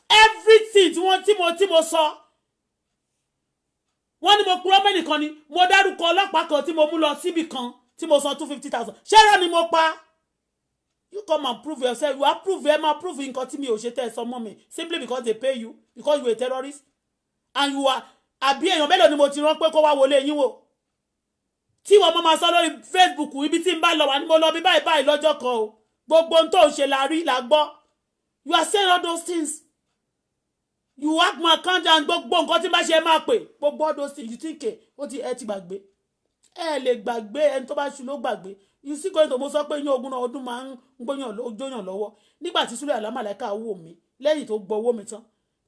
everything tí mo sọ wọ́n ní mo purọ́ mẹ́nìkan ni mo dárúkọ ọlọ́pàá kan tí mo mú lọ síbì kan tí mo san 250,000 ṣẹ́rọ ni mo pa you come and prove yourself you approve ẹ máa prove nǹkan tí mi ò ṣe tẹ́ ẹ sọ mọ́ mi simply because they pay you because you are a terrorist and you are àbí èèyàn mélòó ni mo ti rán pé kó wá wọlé yín wò tí wọ́n máa sọ lórí Facebook ibi tí n bá lọ wà ní mo lọ bí báyìí lọ́jọ́ kan o gbogbo ohun tó ń ṣe la rí la gbọ́ you are saying all those things you hack my account and gbogbo nǹkan tí bá ṣe máa pè gbogbo all those things you think ó ti ẹ ti gbàgbé ẹ lè gbàgbé ẹni tó bá ṣu ló gbàgbé you see going to mo sọ pé yín ogún náà ọdún máa ń gbóyàn lọ́wọ́ nígbà tí Súlẹ̀ Àlámàlẹ́kà wò mí lẹ́yìn tó gbọ́ owó mi tán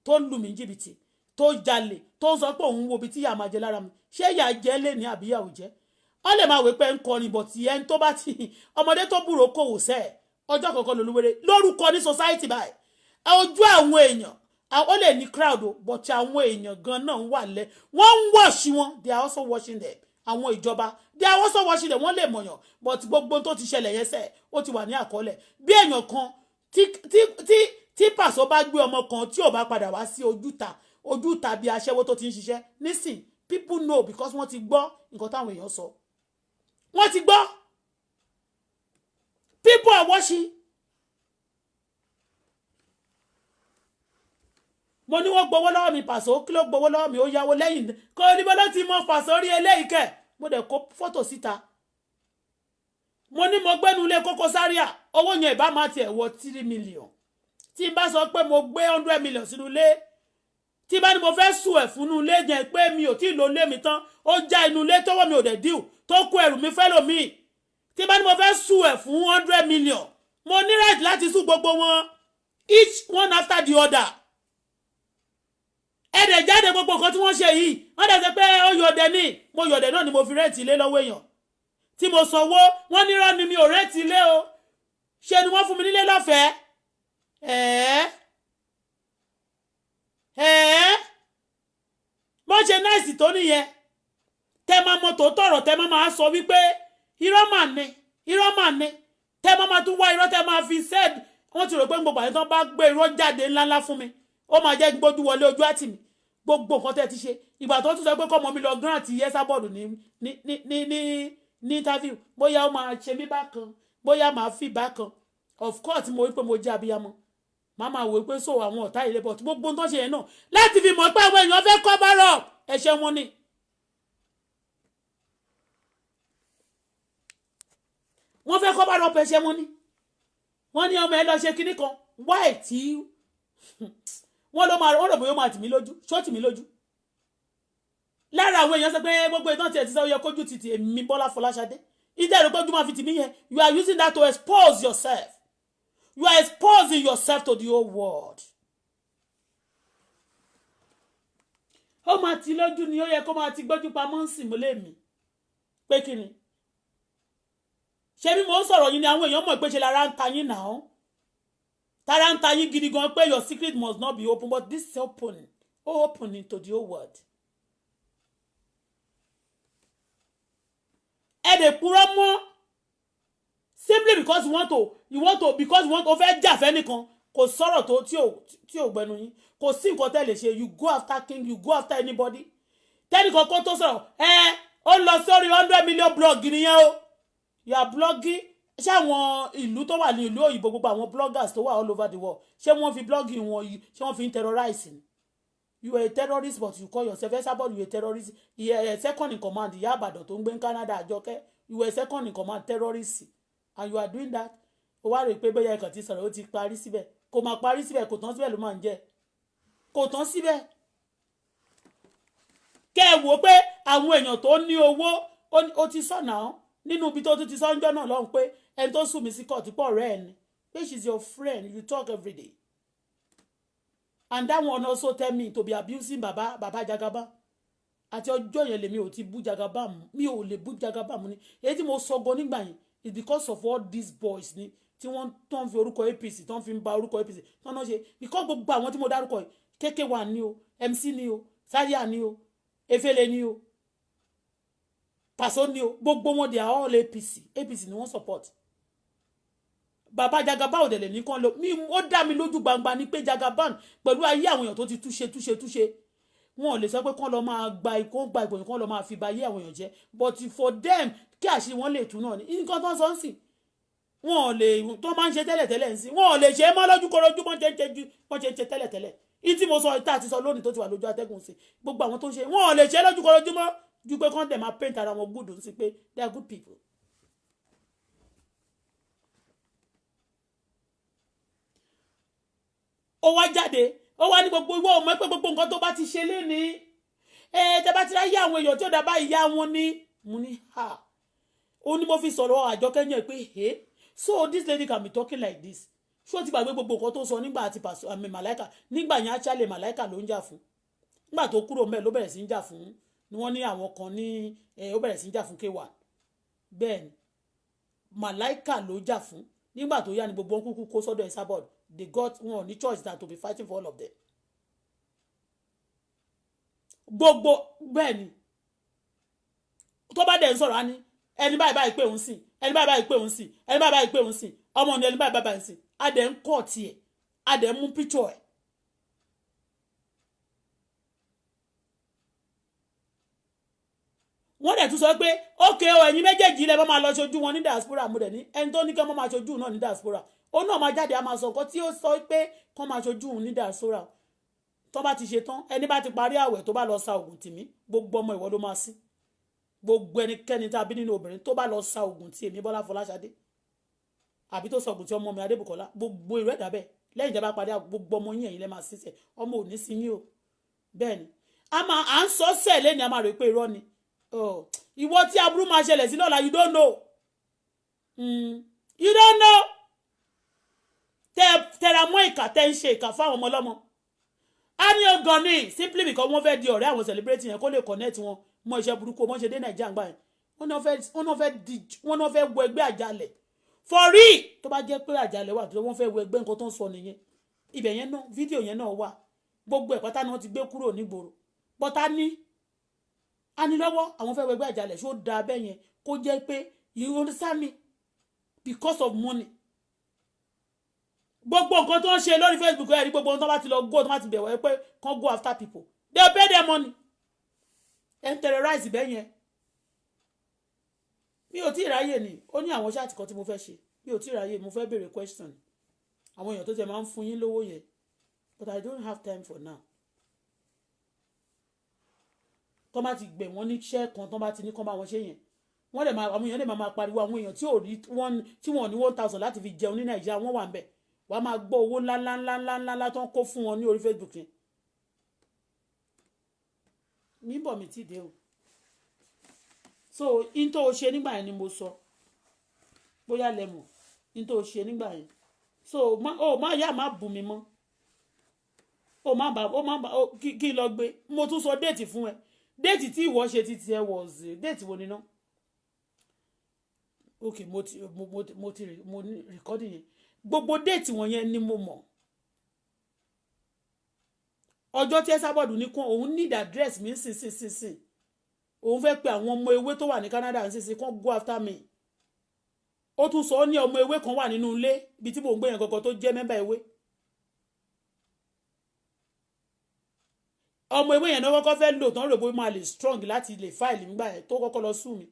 tó lù mí jìbìtì tó jalè tó ń sọ pé òun wo ibi tí ìyá máa jẹ lára mi ṣé ìyá jẹ́ lé ní àbí ìyàwó jẹ́ ọ lè máa wé pé ń kọrin bọ̀ tí ẹni tó bá ti ọmọdé tó búrò kò wò sẹ́ẹ̀ ọjọ́ kọ̀ọ̀kan lolúwere lórúkọ ní society báyìí ojú àwọn èèyàn ó lè ní crowd o but àwọn èèyàn gan náà ń wà lẹ́ wọ́n ń wọ̀ṣí wọn they are also watching them àwọn ìjọba they are also watching them wọ́n lè mọ̀yàn but gbogbo tó ti ṣẹlẹ̀ yẹn sẹ́ẹ̀ ó ti wà ní àkọọ́lẹ̀ bí èèyàn kan tí Pàṣọ bá gbé ọmọ kan tí ò bá padà wá sí ojúta bí aṣẹ́wó tó ti ń ṣiṣẹ́ nísìn people know because wọ́n ti gbọ́ nǹkan táwọn èèyàn sọ wọ́n ti gbọ́ people are watching. mo ní wọ́n gbowó lọ́wọ́ mi Pàṣọ kí ló gbowó lọ́wọ́ mi ó yáwó lẹ́yìn kó ní bó ló ti mọ Pàṣọ rí eléyìí kẹ̀ mo dẹ̀ kó fọ́tò síta mo ní mo gbẹ́nu ilé Koko Zaria owó yẹn ìbá máa tiẹ̀ wọ 3 million tí n bá sọ pé mo gbé 100 million sínú ilé tí bá ní mo fẹ́ sùn ẹ̀ fún inú ilé yẹn pé mi ò tí ì lo ilé mi tán ó já inú ilé tọ́wọ́ mi ò dẹ̀ díù tó kó ẹrù mi fẹ́ lòmíì tí bá ní mo fẹ́ sue ẹ̀ fún 100 million mo ní right láti sue gbogbo wọn each one after the other. Ẹ̀dẹ̀ jáde gbogbo nǹkan tí wọ́n ṣe yìí wọ́n dẹ̀ sọ pé ó yọ̀dẹ̀ ní mo yọ̀dẹ̀ náà ni mo fi rẹ́ẹ̀tì ilé lọ́wọ́ èèyàn tí mo sanwó wọ́n ní rán ni mi ò rẹ́ẹ̀tì ilé o ṣe ni wọ́n fún mi nílé lọ́fẹ̀ẹ́ bó ṣe náìsì tó nìyẹn tẹ máa mọ tó tọrọ tẹ máa sọ wípé irọ́ mà ní tẹ máa tún wá irọ́ tẹ máa fi sẹ́ẹ̀dì wọ́n ti rò pé gbogbo àyẹ̀tọ́ bá gbé irọ́ jáde ńláńlá fún mi ó máa jẹ́ gbójú wọlé ojú àtì mi gbogbo nǹkan tẹ́ ti ṣe ìgbà tó tún sọ pé kọ́mọ mi lọ grant Esabod ní interview bóyá ó máa ṣe mí bákan bóyá máa fi bákan of course mo wí pé mo jẹ́ abiyamọ màmá wò pé so àwọn ọ̀tá ilé bọ̀ tí gbogbo tó ṣe yẹn náà láti fi mọ̀ pé àwọn èèyàn fẹ́ cover up ẹ̀ṣẹ̀ wọn ni. wọ́n fẹ́ cover up ẹ̀ṣẹ̀ wọn ni wọ́n ní ọmọ ẹ lọ ṣe kinní kan wáì tí wọ́n ló máa rò bóyá ó máa tì mí lójú ṣó tì mí lójú. lára àwọn èèyàn sọ pé gbogbo ìtàn tiẹ̀ ti sọ yẹ kójú ti èmi Bọ́lá Fọláṣadé ìdá ìrò pójú máa fi tì mí yẹn you are using that to expose yourself. You are exposing yourself to the whole world. Ó máa ti lójú ni ó yẹ kó máa ti gbójú pamọ́ sí mo lé mi. Pé kí ni? Ṣé bí mo ń sọ̀rọ̀ yín ni àwọn èèyàn mọ̀ pé ṣe lára ń ta yín náà. Tara ń ta yín gidi gan pé your secret must not be open but this is opening to the whole world. Ẹ dẹ̀ purọ́ mọ́ simply because you want to because you want to fẹ́ jà fẹ́ nìkan kò sọ̀rọ̀ tó tí ò gbẹnu yín kò sí nǹkan tẹ́ lè ṣe you go after king you go after anybody tẹ́nìkan kó tó sọ̀rọ̀ ó lọ sórí 100 million blog nìyẹn o you are blogging ṣé àwọn ìlú tó wà ní ìlú òyìnbó gbogbo àwọn bloggers tó wà all over the world ṣé wọ́n fi blogging wọn yìí ṣé wọ́n fi ń terrorize ni you are a terrorist but you call yourself Esabod you are a terrorist you are a second in command Ìyá Ìbàdàn tó ń gbé ní Canada Àjọkẹ́ you are a second in command terrorist and you are doing that ó wá rò pé bóyá ẹ̀kan ti sọ̀rọ̀ ó ti parí síbẹ̀ kò máa parí síbẹ̀ kò tán síbẹ̀ ló máa ń jẹ́ kò tán síbẹ̀ kẹ́ ẹ wò pé àwọn èèyàn tó ní owó ó ti sọ̀nà nínú ibi tó tún ti sọ́njọ́ náà lọ́hùn pé ẹni tó sùn mí sí kọ́ọ̀tù pọ̀ rẹ̀ ni pé she is your friend you talk every day and that one also tell me to be abusing baba Jagaba àti ọjọ́ yẹn lèmi ò ti bú Jagaba mu mi ò lè bú Jagaba mu ni èyí tí mo sọ gan nígbà yẹn it's because of all these boys ni tí wọ́n tán fi orúkọ APC tán fi ń ba orúkọ APC tán náà ṣe because gbogbo àwọn tí mo dárúkọ yìí KK1 ni o MC ni o Zaria ni o Efele ni o Paso ni o gbogbo wọn they are all APC ni wọ́n support bàbá Jagaba ò dẹ̀lẹ̀ nìkan lọ mi ó dá mi lójú gbangba ní pé Jagaban pẹ̀lú ayé àwọn èèyàn tó ti túṣe wọn ò lè sọ pé kán lọ máa gba ìgbòyìn kán lọ máa fi ba ayé àwọn èèyàn jẹ́ but for them kí àṣírí wọn lè tú náà ní nǹkan tó ń sọ ń sìn wọn ò lè tó máa ń ṣe tẹ́lẹ̀tẹ́lẹ̀ ń sìn wọn ò lè ṣe é mọ́ lójúkorojú wọ́n ṣe ń ṣe tẹ́lẹ̀tẹ́lẹ̀ ní tí mo sọ ìta àti sọ lónìí tó ti wà lójú atẹ́gùn sí gbogbo àwọn tó ń ṣe wọn ò lè ṣe é lójúkorojú mọ́ ju pé kán dẹ̀ máa paint ara wọn good sí pé they are good people. ó wá jáde ó wá ní gbogbo ìwọ ọmọ pé gbogbo nǹkan tó bá ti ṣe léni tẹ bá ti ráyé àwọn èèyàn tí ó dá bá ìyá wọn ní mo ní ha ó ní mo fi sọ̀rọ̀ Àjọkẹ́ pé so this lady can be talking like this ṣó ti gbàgbé gbogbo nǹkan tó sọ nígbà àti pàṣẹ àmì màláìkà nígbà yẹn actually màláìkà ló ń jà fún nígbà tó kúrò mẹ́ẹ̀ ló bẹ̀rẹ̀ sí ń jà fún ni wọ́n ní àwọn kan ní ó bẹ̀rẹ̀ sí ń jà fún K1 bẹ́ẹ̀ ni màláìkà ló jà fún nígbà tó yá ni gbogbo wọn kúkú kó sọ́dọ̀ Esabod they got one ní choice than to be fighting for all of them gbogbo bẹ́ẹ̀ ni tó bá dẹ̀ ń sọ̀rọ̀ á ní ẹni báyìí pé òun sìn ẹni báyìí pé òun sìn ẹni báyìí pé òun sìn ọmọ ní ẹni báyìí sìn á dẹ̀ ń kọ́ tiẹ̀ á dẹ̀ ń mú píṣọ̀ ẹ̀. wọ́n dẹ̀ tún sọ pé ókè o ẹ̀yin méjèèjì lẹ́ bá máa lọ ṣojú wọn ní diaspora mo dẹ̀ ní ẹni tó ní kí wọ́n máa ṣojú náà ní diaspora òun náà máa jáde á máa sọ nǹkan tí ó sọ pé kán máa ṣojú òun ní diaspora tó bá ti ṣe tán ẹni bá ti parí àwẹ̀ tó bá lọ sa ògùn tì mí gbogbo ọmọ ìwọ ló máa sí gbogbo ẹnikẹ́ni tá a bí nínú obìnrin tó bá lọ sa ògùn tí èmi Bọ́lá Fọláṣadé àbí tó sọ ògùn tí ọmọ mi Adébùkọ́lá gbogbo ìrẹ́ dàbẹ́ lẹ́yìn ìjọba parí gbogbo ọmọ yín ẹ̀yin lẹ́ máa sísẹ̀ ọmọ ò ní sí yín o bẹ́ẹ̀ ni à ń sọ sẹ́ẹ̀ lẹ́ni a máa rò pé irọ́ ni ìwọ tí aburú máa ṣẹlẹ̀ sí lọ́la you don't know You don't know. Tẹra mọ́ ìkà tẹ́ ń ṣe ìkà fáwọn ọmọ ọlọ́mọ. A ní ọgàn ní simply because wọ́n fẹ́ di ọ̀rẹ́ àwọn celebrity yẹn kó lè connect wọn mọ iṣẹ́ burúkú wọ́n ṣe dé Nàìjíríà gbà yẹn. Wọ́n náà fẹ́ wọ ẹgbẹ́ àjálẹ̀. For real tó bá jẹ́ pé àjálẹ̀ wà tó wọ́n fẹ́ wọ ẹgbẹ́ nǹkan tó ń sọ nìyẹn. Ibẹ̀ yẹn náà fídíò yẹn náà wà. Gbogbo ẹ̀ pátá ni wọ́n ti gbé kúrò nígboro. But a ní lọ́wọ́ àwọn fẹ́ wọ ẹgbẹ́ àjálẹ̀ ṣó da bẹ́ẹ̀ yẹn kó jẹ́ pé you understand me because of money. Gbogbo nǹkan tó ń ṣe lórí Facebook ẹ̀ rí gbogbo ohun tó bá ti lọ go tó bá ti bẹ̀wọ̀ pé kàn go after people they pay their money and terrorize bẹ́ẹ̀ yẹn. Mi ò tí ì ráyè ni ó ní àwọn ṣáàtì kan tí mo fẹ́ ṣe mi ò tí ì ráyè mo fẹ́ béèrè question àwọn èèyàn tó tẹ máa ń fún yín lówó yẹn but I don't have time for now. Tó bá ti gbẹ̀ wọ́n ní iṣẹ́ kan tó bá ti ní kán bá wọn ṣe yẹn wọ́n lè máa àwọn èèyàn lè máa pariwo àwọn èèyàn tí ò rí tí wọ́n ní 1,000 láti fi jẹun ní Nàìjíríà wọ́n wà ń bẹ̀ wàá máa gbọ́ owó ńláńláńláńlá tó ń kó fún wọn ní orí Facebook yẹn. Níbọ̀ mi ti dé o so in tó o ṣe nígbà yẹn ni mo sọ bóyá lẹ́mọ̀ in tó o ṣe nígbà yẹn so o má yá má bù mí mọ́ o má kí lọ gbé mo tún sọ déètì fún ẹ déètì tí ìwọ ṣe ti tiẹ̀ was déètì wo ni ná ok mo ní rìkọ́dì yẹn gbogbo déètì wọ̀nyẹn ni mo mọ̀ ọjọ́ tí ẹ sábọ̀dù ní kún òun need address mi sínsìn òun fẹ́ pe àwọn ọmọ ewé tó wà ní Canada sínsìn kán go after me ó tún sọ ní ọmọ ewé kan wà nínú ilé ibi tí mò ń gbé yẹn gangan tó jẹ́ mẹ́mbà ewé ọmọ ewé yẹn náà kọ́kọ́ fẹ́ lò tán rò bó máa lè strong láti lè fáìlì nígbà yẹn tó kọ́kọ́ lọ sùn mí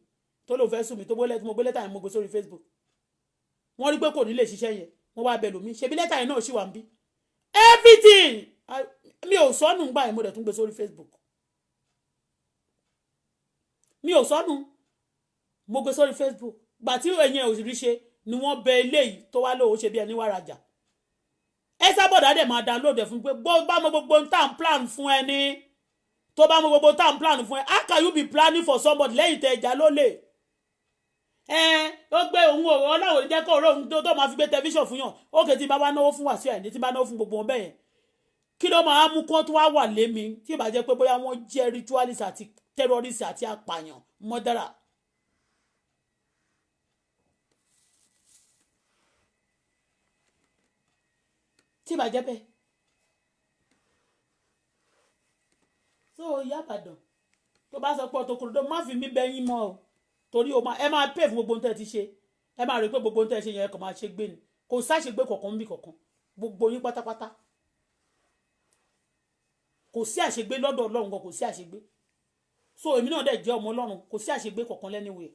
tó lò fẹ́ sùn mí tó mo gbé lẹ́tà yẹn mo gbé sórí Facebook wọ́n rí pé kò ní lè ṣiṣẹ́ yẹn wọ́n wá bẹ̀ lómi ṣebí lẹ́tà yẹn náà ṣì wà ń bí everything mi ò sọnù gbà yẹn mo dẹ̀ tún gbé sórí Facebook mi ò sọnù mo gbé sórí Facebook gbà tí ẹ̀yìn ò rí ṣe ni wọ́n bẹ eléyìí tó wá lóò ṣe bí ẹni wá rajà ẹ sábọ̀dá dẹ̀ máa download ẹ̀ fún pé bá mo gbogbo ń tàn plan fún ẹni tó bá mo gbogbo tàn plan fún ẹ how can you be planning for somebody lẹ́yìn tẹ ẹja ló lè ó gbé òun ọlọ́run jẹ́ kó òun tó máa fi gbé tẹlifíṣàn fún yàn ókè tí bá wá náwó fún Wàsíù Àyìndé tí bá náwó fún gbogbo wọn bẹ́ẹ̀ yẹn kí ló máa mú kán tó wá wà lémi tí ìbá jẹ́ pé bóyá wọ́n jẹ́ ritualist àti terrorist àti apààyàn mọ́dára. tí ìbá jẹ́ bẹ́ẹ̀ so Ìyá Ìbàdàn tó bá sọ pé Òtòkòròdó má fi mí bẹ́yìn mọ́ o torí ẹ máa pay fún gbogbo ohun tẹ́ ti ṣe ẹ máa rí pé gbogbo ohun tẹ́ ṣe yẹn kàn máa ṣe gbé ni kò sáṣegbé kọ̀ọ̀kan bí kọ̀ọ̀kan gbogbo yín pátápátá kò sí àṣegbé lọ́dọ̀ Ọlọ́run kan kò sí àṣegbé so èmi náà dẹ̀ jẹ́ ọmọ Ọlọ́run kò sí àṣegbé kọ̀ọ̀kan lẹ́niwẹ̀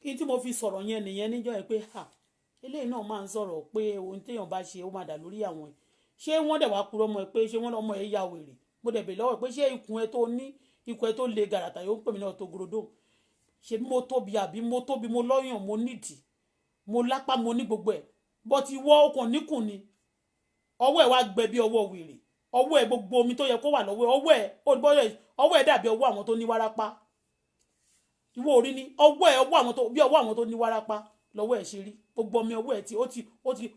kí tí mo fi sọ̀rọ̀ yẹn nìyẹn níjọ́ yẹn pé eléyìí náà máa ń sọ̀rọ̀ pé ohun téèyàn bá ṣe ó máa dà lórí àwọn ṣé wọ́n dẹ̀ wá purọ́ mọ́ ẹ pé ṣé wọ́n lọ́mọ ẹ ya wèrè mo dẹ̀ bèèrè lọ́wọ́ pé ṣé ikùn ẹ tó ní ikùn ẹ tó le gàràtà yóò pè mí náà tó gorodo ṣe bí mo tóbi àbí mo tóbi mo lọ́yàn mo nídìí mo lápá mo ní gbogbo ẹ̀ bọ́ ti wọ́ ọkàn níkùn ni ọwọ́ ẹ̀ wá gbẹ bí ọwọ́ wèrè ọwọ́ ẹ̀ gbogbo omi tó yẹ kó wà lọ́wọ́ ọwọ́ ẹ̀ dàbí ọwọ́ àwọn tó ní wárápá ìwọ orí ni ọwọ́ ẹ̀ bí ọwọ́ àwọn tó ní wárápá lọ́wọ́ ẹ̀ ṣe rí gbogbo omi ọwọ́ ẹ̀ tí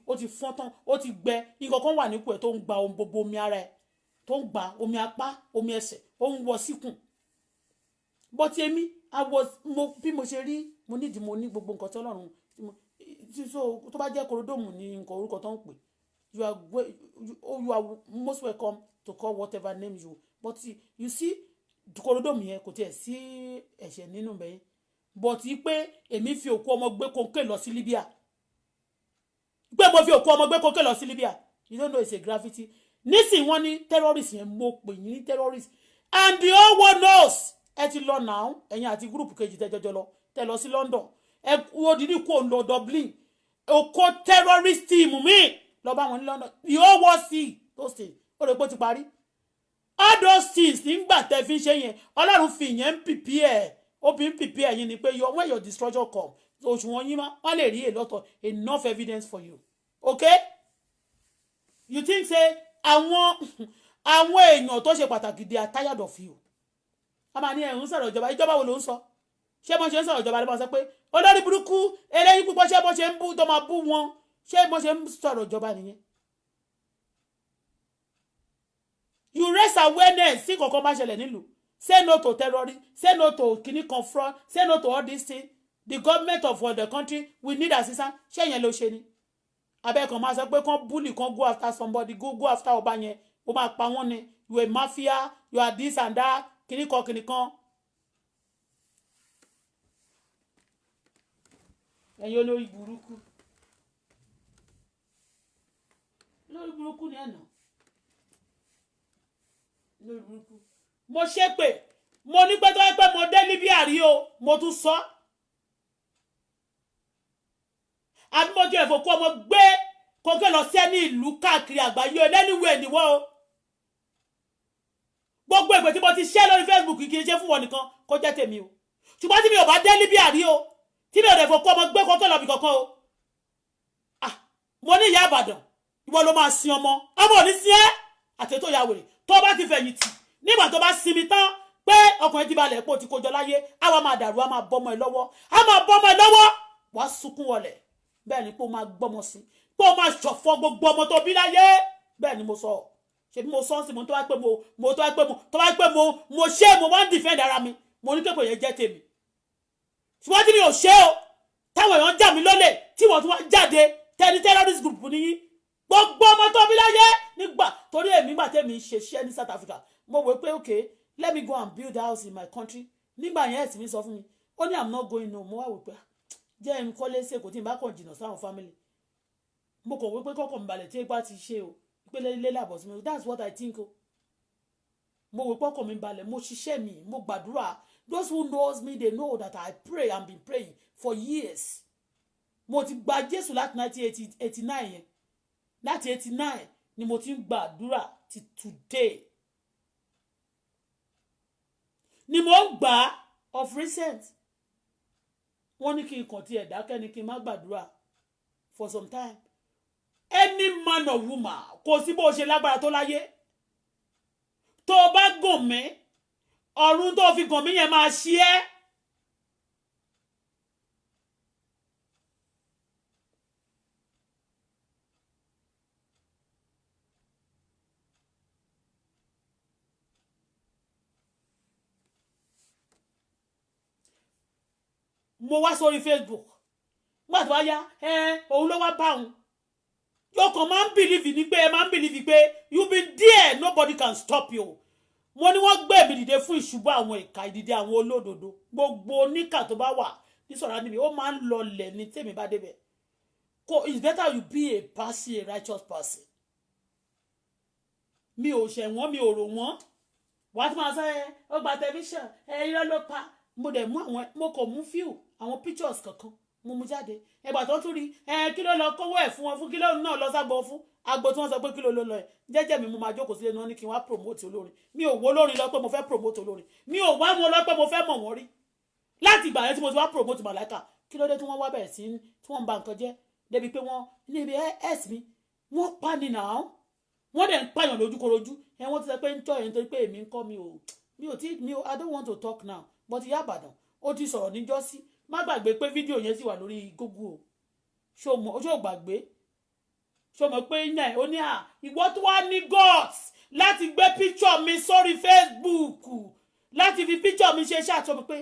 ó ti fọ́n tán ó ti gbẹ nǹkan kan wà nípò ẹ̀ tó ń gba gbogbo omi ara ẹ̀ tó ń gba omi apá omi ẹsẹ̀ ó ń wọ síkùn bọ́tí èmi bí mo ṣe rí mo nídìí mo ní gbogbo nǹkan tí Ọlọ́run tó bá jẹ́ Kòródòmù ní nǹkan orúkọ tó ń pè you are most welcome to call whatever name you but you see Kòródòmù yẹn kò tiẹ̀ sí ẹ̀ṣẹ̀ nínú bẹ́ẹ̀ but pé èmi fi òkú ọmọ gbé kónkè lọ sí Libya pé mo fi òkú ọmọ gbé kónkè lọ sí Libya you don't know it's a gravity nísìnyí wọ́n ní terrorist yẹn mo pè yín ní terrorist and the whole world knows ẹ ti lọ náà ẹ̀yin àti gúrùpù kejì tẹ́jọjọ lọ tẹ́ lọ sí London ẹ wo dídí kó lọ Dublin oko terrorist team mi lọ bá wọn ní London the whole world see those things ó rẹ pé ó ti parí all those things nígbà tẹ́ fi ń ṣe yẹn Ọlọ́run fi yẹn ń prepare ó fi ń prepare yín ni pé when your destruction come òṣùwọ̀n yín wọ́n lè rí a lot of enough evidence for you okay you think say àwọn èèyàn tó ṣe pàtàkì they are tired of you a máa ní ẹ̀rùn sọ̀rọ̀ ìjọba wo ló ń sọ ṣé mo ṣe ń sọ̀rọ̀ ìjọba ló máa sọ pé olórí burúkú eléyìí púpọ̀ ṣé mo ṣe ń bú tó máa bú wọn ṣé mo ṣe ń sọ̀rọ̀ ìjọba nìyẹn. You raise awareness sí kankan bá ṣẹlẹ̀ nílùú. Say no to terrorism, say no to kini confront, say no to all these things. The government of the country, we need assistance. Ṣé yẹn ló ṣe ni? Abẹ́ẹ̀kan máa sọ pé kán bully, kán go after somebody, go after ọba yẹn. Ó máa pa wọ́n ni. You a mafia, you are this and that, kini kan. Ẹ̀yin olórí burúkú. Olórí burúkú ni ẹ̀nà. Olórí burúkú. Mo ṣépè, mo ní pé tó yẹ pé mo dé Libya rí o, mo tún sọ. Àbí mo jẹ́ ìfòkú ọmọ gbé kókè lọ sí ẹni ìlú káàkiri àgbáyé anywhere níwọ̀ o. Gbogbo ìpè tí mo ti ṣẹ́ lórí Facebook kì í ṣe fún wọn nìkan kó jẹ́ tèmi o. Ṣùgbọ́n tí mi ò bá dé Libya rí o, tí mi ò dẹ̀ fòkú ọmọ gbé kókè lọ bí kankan o. Mo ní ìyá Ìbàdàn, ìwọ ló máa sin ọmọ ò ní sí ẹ́ àti tó ya wèrè tó bá ti fẹ̀yìntì. Nígbà tó bá sinmi tán pé ọkùnrin ti balẹ̀ pé ó ti kójọ láyé àwa máa dàrú a máa bọ́mọ ẹ lọ́wọ́ wàá sunkún wọlẹ̀ bẹ́ẹ̀ ni pé ó máa gbọ́mọ sí pé ó máa ṣọ̀fọ̀ gbogbo ọmọ tó bí láyé bẹ́ẹ̀ ni mo sọ ṣe bí mo sọ sí mo tó wá pé mo ṣe mo máa ń defend ara mi mo ní képo yẹn jẹ́ tèmi ṣùgbọ́n tí mi ò ṣe o táwọn èèyàn jà mí lólè tí wọ́n tún wá jáde tẹni terrorist group nìyí gbogbo ọmọ tó bí láyé nígbà torí èmi gbà tèmi ṣe ṣẹ́ ní South Africa mo wò pé okay let me go and build a house in my country nígbà yẹn ẹ̀sìn mi sọ fún mi ó ní I'm not going no mo wá wò pé jẹ́ ẹ̀mí kọ́lé sí èkó tí n bá kàn jìnnà sáwọn family mo kàn wí pé kọ́kàn mi balẹ̀ tí ipá ti ṣe o ìpele ilé làbọ̀ sí mi that's what I think o mo wò pé kọ́kàn mi balẹ̀ mo ṣiṣẹ́ mi mo gbàdúrà those who knows me they know that I pray and been praying for years mo ti gba Jésù láti 1989 yẹn láti 89 ni mo ti ń gbàdúrà ti today ni mo ń gbà of recent wọ́n ní kí n kàn tí ẹ̀ dákẹ́ ni kí n má gbàdúrà for some time any man or woman kò sí bó ṣe lágbára tó láyé tó bá gàn mí ọ̀run tó fi gàn mí yẹn máa ṣí ẹ́ mo wá sórí Facebook nígbà tó wá yá òun ló wá bá òun yóò kàn máa ń bìlìfì ní pé ẹ máa ń bìlìfì pé you been there nobody can stop you mo ní wọ́n gbé mi dìde fún ìṣubú àwọn ìka ìdìde àwọn olódodo gbogbo oníkà tó bá wà ní sọ̀rọ̀ níbi ó máa ń lọlẹ̀ ní tèmi bá débẹ̀ kò it's better you be a person a righteous person mi ò ṣẹ̀wọ̀n mi ò rò wọ́n wàá tí máa sọ ó gba tẹlifíṣàn irọ́ ló pa mo dẹ̀ mú àwọn mo kò mú fíù àwọn pictures kankan mo mú jáde ẹgbà tó tún rí kí ló lọ kówó ẹ̀ fún wọn fún kí ló náà lọ ságbó fún agbo tí wọ́n sọ pé kí ló lọ ẹ̀ jẹ́jẹ́ mi mo máa jókòó sílé ní wọ́n ní kí n wá promote olórin mi ò wó lórin lọ pé mo fẹ́ promote olórin mi ò wá wọn lọ pé mo fẹ́ mọ̀ wọ́n rí láti ìgbà yẹn tí mo ti wá promote Màláíkà kí ló dé tí wọ́n wá bẹ̀rẹ̀ sí tí wọ́n ń ba nǹkan jẹ́ débi pé wọ́n níbi ẹ̀sìn mi wọ́n pa ni náà wọ́n dẹ̀ ń pààyàn lójúkorojú wọ́n ti sọ pé ń tọ́ ẹ̀ nítorí pé èmi ń kọ́ mi ò I don't want to talk now but Ìyá Ìbàdàn ó ti sọ̀rọ̀ níjọ́sí má gbàgbé pé fídíò yẹn sì wà lórí Google o ṣó gbàgbé ṣó mọ̀ pé iná ẹ̀ ó ní ìwọ tó wá ní guts láti gbé picture mi sórí Facebook láti fi picture mi ṣe ṣàtọ́ mi pé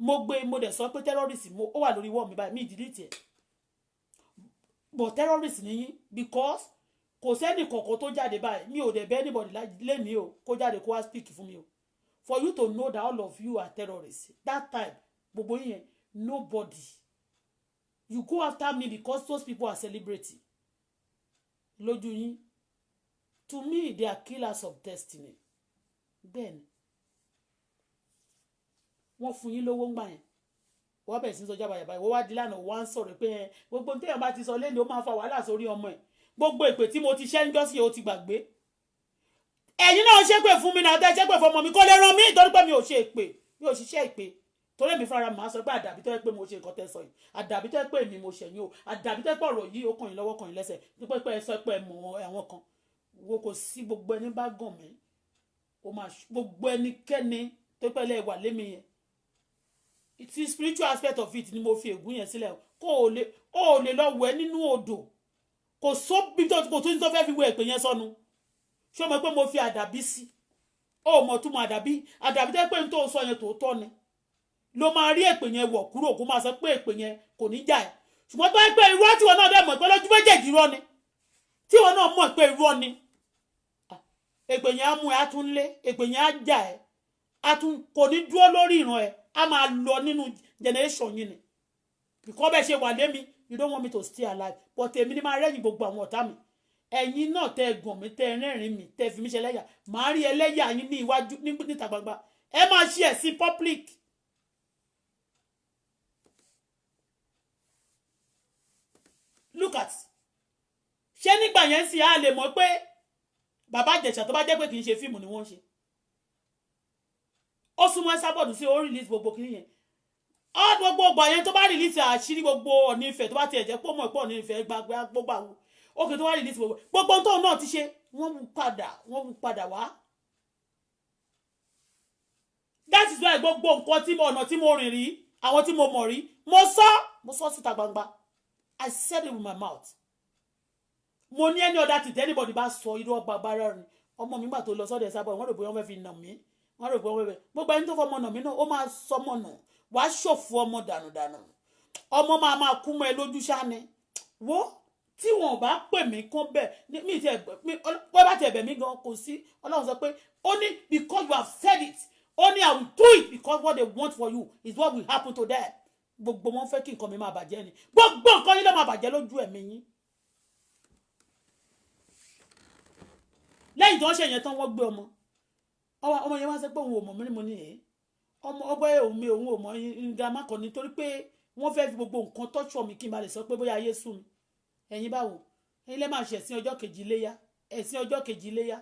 mo gbé mo dẹ̀ sọ pé terrorist ó wà lórí wọ́ọ̀ mi báyìí mi delete ẹ̀ but terrorist nìyí because kò sẹ́ni kọ̀ọ̀kan tó jáde báyìí mi ò dẹ̀ bẹ́ anybody lẹ́ni o kó jáde kó wá speak fún mi o for you to know that all of you are terrorists that time gbogbo yẹn nobody you go after me because those people are celebrating lójú yín to me they are killers of destiny then wọ́n fún yín lówó ńgbà yẹn wọ́n bẹ̀rẹ̀ sí sọ jábàyàbá wọ́n wá di lánàá wọ́n á sọ̀rọ̀ pé gbogbo téèyàn bá ti sọ lẹ́nu ó máa fa wàhálà sórí ọmọ ẹ̀ gbogbo èpè tí mo ti ṣẹ́ ń jọ́sí o ti gbàgbé ẹ̀yin náà ṣépè fún mi náà tẹ́ ṣépè fún ọmọ mi kó lè ràn mí nítorí pé mi ò ṣe èpè mi ò ṣiṣẹ́ èpè torí èmi fúnra mi máa sọ pé àdàbí tó yẹ pé mo ṣe nǹkan tẹ́ sọ yìí àdàbí tó yẹ pé èmi mo ṣẹ̀yìn o àdàbí tó yẹ pé ọ̀rọ̀ yìí ó kàn yín lọ́wọ́ kàn yín lẹ́sẹ̀ nípa pé ẹ sọ pé ẹ mọ̀ àwọn kan wo kò sí gbogbo ẹni bá gàn mí ó máa gbogbo ẹnikẹ́ni tó pẹ́lẹ́ wà lémi yẹn ti spiritual aspect of it ni mo fi ègún yẹn sílẹ̀ kó o lè lọ wẹ̀ nínú odò kò sóbi tó ní tó fẹ́ fi wẹ̀ èpè yẹn sọnù ṣé o mọ̀ pé mo fi àdàbí sí ó mọ̀ tún mọ̀ àdàbí tó pé n tó sọ yẹn tòótọ́ ni ló máa rí èpè yẹn wọ̀ kúrò kó máa sọ pé èpè yẹn kò ní jà ẹ́ ṣùgbọ́n tó ń pè irọ́ tí wọn náà dẹ̀ mọ̀ pé lójú méjèèjì irọ́ ni tí wọn náà mọ̀ pé irọ́ ni èpè yẹn á mú ẹ á tún lé èpè yẹn á jà ẹ́ á tún kò ní dúró lórí ìran ẹ á máa lọ nínú generation yìí ni because bẹ́ẹ̀ ṣe wà lémi you don't want me to stay alive but èmi ni máa rẹ́yìn gbogbo àwọn ọ̀tá mi ẹ̀yin náà tẹ́ gàn mí tẹ́ rẹ́rìn mi tẹ́ fi mí ṣe ẹlẹ́yà màá rí ẹlẹ́yà yín ní iwájú níta gbangba ẹ máa ṣe ẹ̀ sí public. Look at ṣé nígbà yẹn sì á lè mọ̀ pé bàbá Ìjẹ̀ṣà tó bá jẹ́ pé kì í ṣe fíìmù ni wọ́n ṣe ó súnmọ́ Esabod sí ó release gbogbo kìíní yẹn gbogbo ọgbà yẹn tó bá release àṣírí gbogbo Ọọ̀ni Ifẹ̀ tó bá tiẹ̀ jẹ́ pé mọ̀ pé Ọọ̀ni Ifẹ̀ gbàgbé gbogbo àwọn òkè tó wá release gbogbo tóun náà ti ṣe wọ́n mú padà wá. That is why gbogbo nǹkan tí ọ̀nà tí mo rìn rí àwọn tí mo mọ̀ rí mo sọ síta gbangba I said it with my mouth. Mo ní any other thing anybody bá sọ irú ọgbà bára rìn ọmọ mi gbà tó lọ sọ́dọ̀ Esabod wọ́n rò bóyá wọ́n fẹ́ fi nà mí wọ́n rò bóyá wọ́n fẹ́ gbogbo ẹni tó fọmọ nà mí náà ó máa sọmọ nà wàá ṣòfò ọmọ dànù ọmọ máa kú mọ́ ẹ lójú sáni wo tí wọn bá pè mí kán bẹ́ẹ̀ mi ti wọ́n bá ti ẹ̀bẹ̀ mí gan kò sí Ọlọ́run sọ pé ó ní because you have said it only I will do it because what they want for you is what will happen to them gbogbo wọn fẹ́ kí nǹkan mi máa bàjẹ́ ni gbogbo nǹkan yín ló máa bàjẹ́ lójú ẹ̀mí yín. Lẹ́yìn tó ń ṣe yẹn tán wọ́n gbé ọmọ yẹn wá sọ pé òun ò mọ̀ mí ni mo ní ẹ̀ ọmọ ọgbẹ́ òun ò mọ̀ girama kan nítorí pé wọ́n fẹ́ fi gbogbo nǹkan tọ́jú mi kí n bá lè sọ pé bóyá ayé sùn mi ẹ̀yin báwo ẹ̀yin lẹ́ máa ṣe ẹ̀sìn ọjọ́ kejì iléyá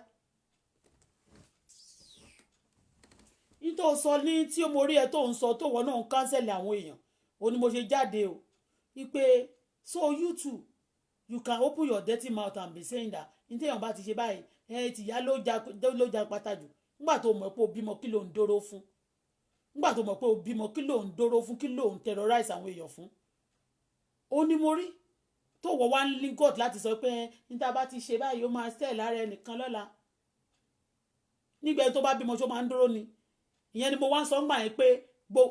nítorí sọ ní tí mo rí ẹ tó ń sọ tó wọ́n náà ń kánsẹ̀lì àwọn èèyàn ó ní mo ṣe jáde o wípé so you too you can open your dirty mouth and be saying that ní téèyàn bá ti ṣe báyìí tìyá ló ja pátá jù nígbà tó mọ̀ pé o bímọ kí ló ń dóró fún nígbà tó mọ̀ pé o bímọ kí ló ń dóró fún kí ló ń terrorize àwọn èèyàn fún ó ní mo rí tó wọ́ wá ń link out láti sọ pé níta bá ti ṣe báyìí ó máa stẹ̀ lára ẹnìkan lọ́la nígbà tó bá bímọ tó máa ń dúró ni ìyẹn ni mo wá ń sọ ńgbà yẹn pé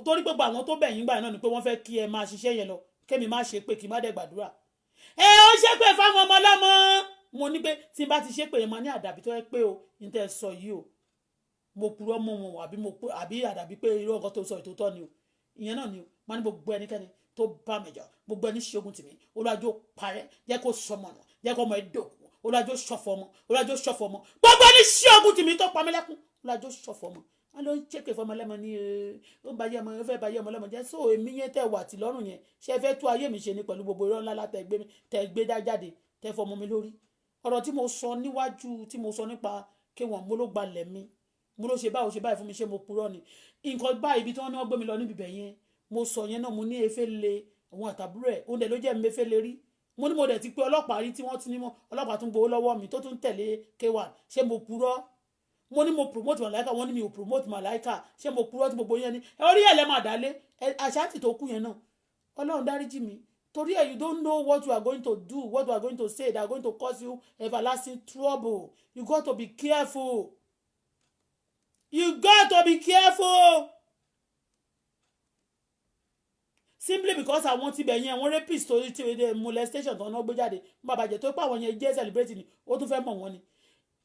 torí pé àwọn tó bẹ̀yìn gbà náà ni pé wọ́n fẹ́ kí ẹ máa ṣiṣẹ́ yẹn lọ kémi má ṣe pé kí n má dẹ̀ gbàdúrà ó ṣépè fáwọn ọmọ ọlọ́mọ mo ní pé tí n bá ti ṣépè yẹn máa ní àdàbí tó yẹ pé o ní tẹ́ sọ yìí o mo purọ́ mọ́ wọn àbí àdàbí pé irú ọkọ tó sọ ìtòótọ́ ni o ìyẹn náà ni o máa ní gbogbo ẹnikẹ́ni tó bá mẹjọ gbogbo ẹni ṣogun tì mí olùwàjò parẹ́ jẹ́ kó sọmọ nà jẹ́ kó ọmọ ẹ dòkú olùwàjò ṣọ̀fọ̀ ọmọ gbogbo ẹni ṣogun tì mí tó pa mí lẹ́kún olùwàjò ṣọ̀fọ̀ ọmọ wọn ló ń ṣépè fọmọ lẹ́mọ ní ó bàjẹ́ ọmọ ó fẹ́ bàjẹ́ ọmọ lẹ́mọ jẹ́ so èmi yẹn tẹ́ wà tí lọ́rùn yẹn ṣe fẹ́ tú ayé mi ṣe ni pẹ̀lú gbogbo irọ́ ńlá tẹ́ gbé dá jáde tẹ́ fọmọ mi lórí ọ̀rọ̀ tí mo sọ níwájú tí mo sọ nípa kéwọn mo ló gbalẹ̀ mi mo ló ṣe báyìí fún mi ṣé mo purọ́ ni nǹkan báyìí ibi tí wọ́n ní wọ́n gbé mi lọ níbi bẹ̀ yẹn mo sọ yẹn náà mo ní efe le àwọn àtàbúrò ẹ̀ oúnjẹ ló jẹ́ mi efe le rí mo ní mo dẹ̀ ti pé ọlọ́pàá rí tí wọ́n ti ní mọ́ ọlọ́pàá tún gbowó lọ́wọ́ mi tó tún tẹ̀lé K1 ṣé mo purọ́ mo ní mo promote Màláíkà wọ́n ní mi ò promote Màláíkà ṣé mo purọ́ tí gbogbo yẹn ní orí ẹ̀ lẹ́ máa dálé àṣàtì tó kú yẹn náà Ọlọ́run dáríjì mi torí ẹ̀ you don't know what you are going to do what you are going to say that are going to cause you everlasting trouble you got to be careful. You got to be careful. Simply because àwọn ti bẹ̀ yẹn wọ́n rapist tó ti molestation tó ń gbé jáde bàbá jẹ́ tó pé àwọn yẹn jẹ́ celebrate ni ó tún fẹ́ mọ̀ wọ́n ni.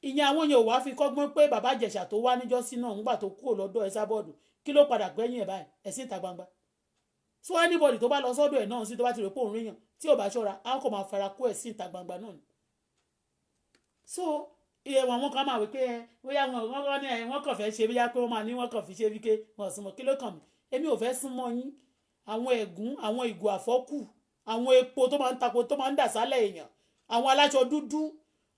Ìyẹn àwọn yẹn ò wá fi kọ́gbọ́n pé bàbá Ìjẹ̀ṣà tó wá níjọ́sí náà ńgbà tó kúrò lọ́dọ̀ Esabod kí ló padà gbẹ̀yìn ẹ̀ báyìí ẹ̀sìn ìta gbangba. So anybody tó bá lọ sọ́dọ̀ ẹ̀ náà sí tó bá ti rò pé òun ríyàn tí ò bá ṣọ́ra á kò máa fara kó ẹ̀sìn ìta gbangba náà ni. So iye wọn kan máa wí pé bóyá wọn kàn fẹ́ ṣe bóyá pé wọ́n máa ní wọ́n kàn fi ṣe wípé wọ́n súnmọ́ kí ló kàn mí èmi ò fẹ́ súnmọ́ yín àwọn ẹ̀gún àwọn ìgò àfọ́kù àwọn epo tó máa ń tako tó máa ń dà sálẹ̀ èèyàn àwọn aláṣọ dúdú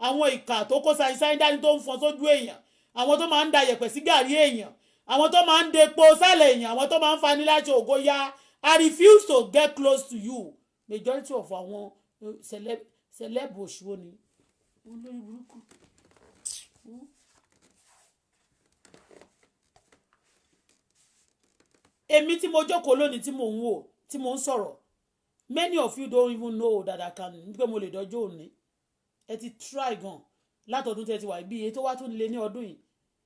àwọn ìkà tó kó sáyẹ́nsáyẹ́n dání tó ń fọn sójú èèyàn àwọn tó máa ń da yẹ̀pẹ̀ sí gàrí èèyàn àwọn tó máa ń depo sálẹ̀ èèyàn àwọn tó máa ń fani láṣọ ògo ya I refuse to get close to you majority of àwọn celeb òṣùwò ni olórí burúkú. èmi tí mo jókòó lónìí tí mò ń wò tí mò ń sọ̀rọ̀ many of you don't even know that I can pé mo lè dọ́jọ́ òní ẹ ti try gan látọdún tẹ́ ti wà bí èyí tó wá tún lé ní ọdún yìí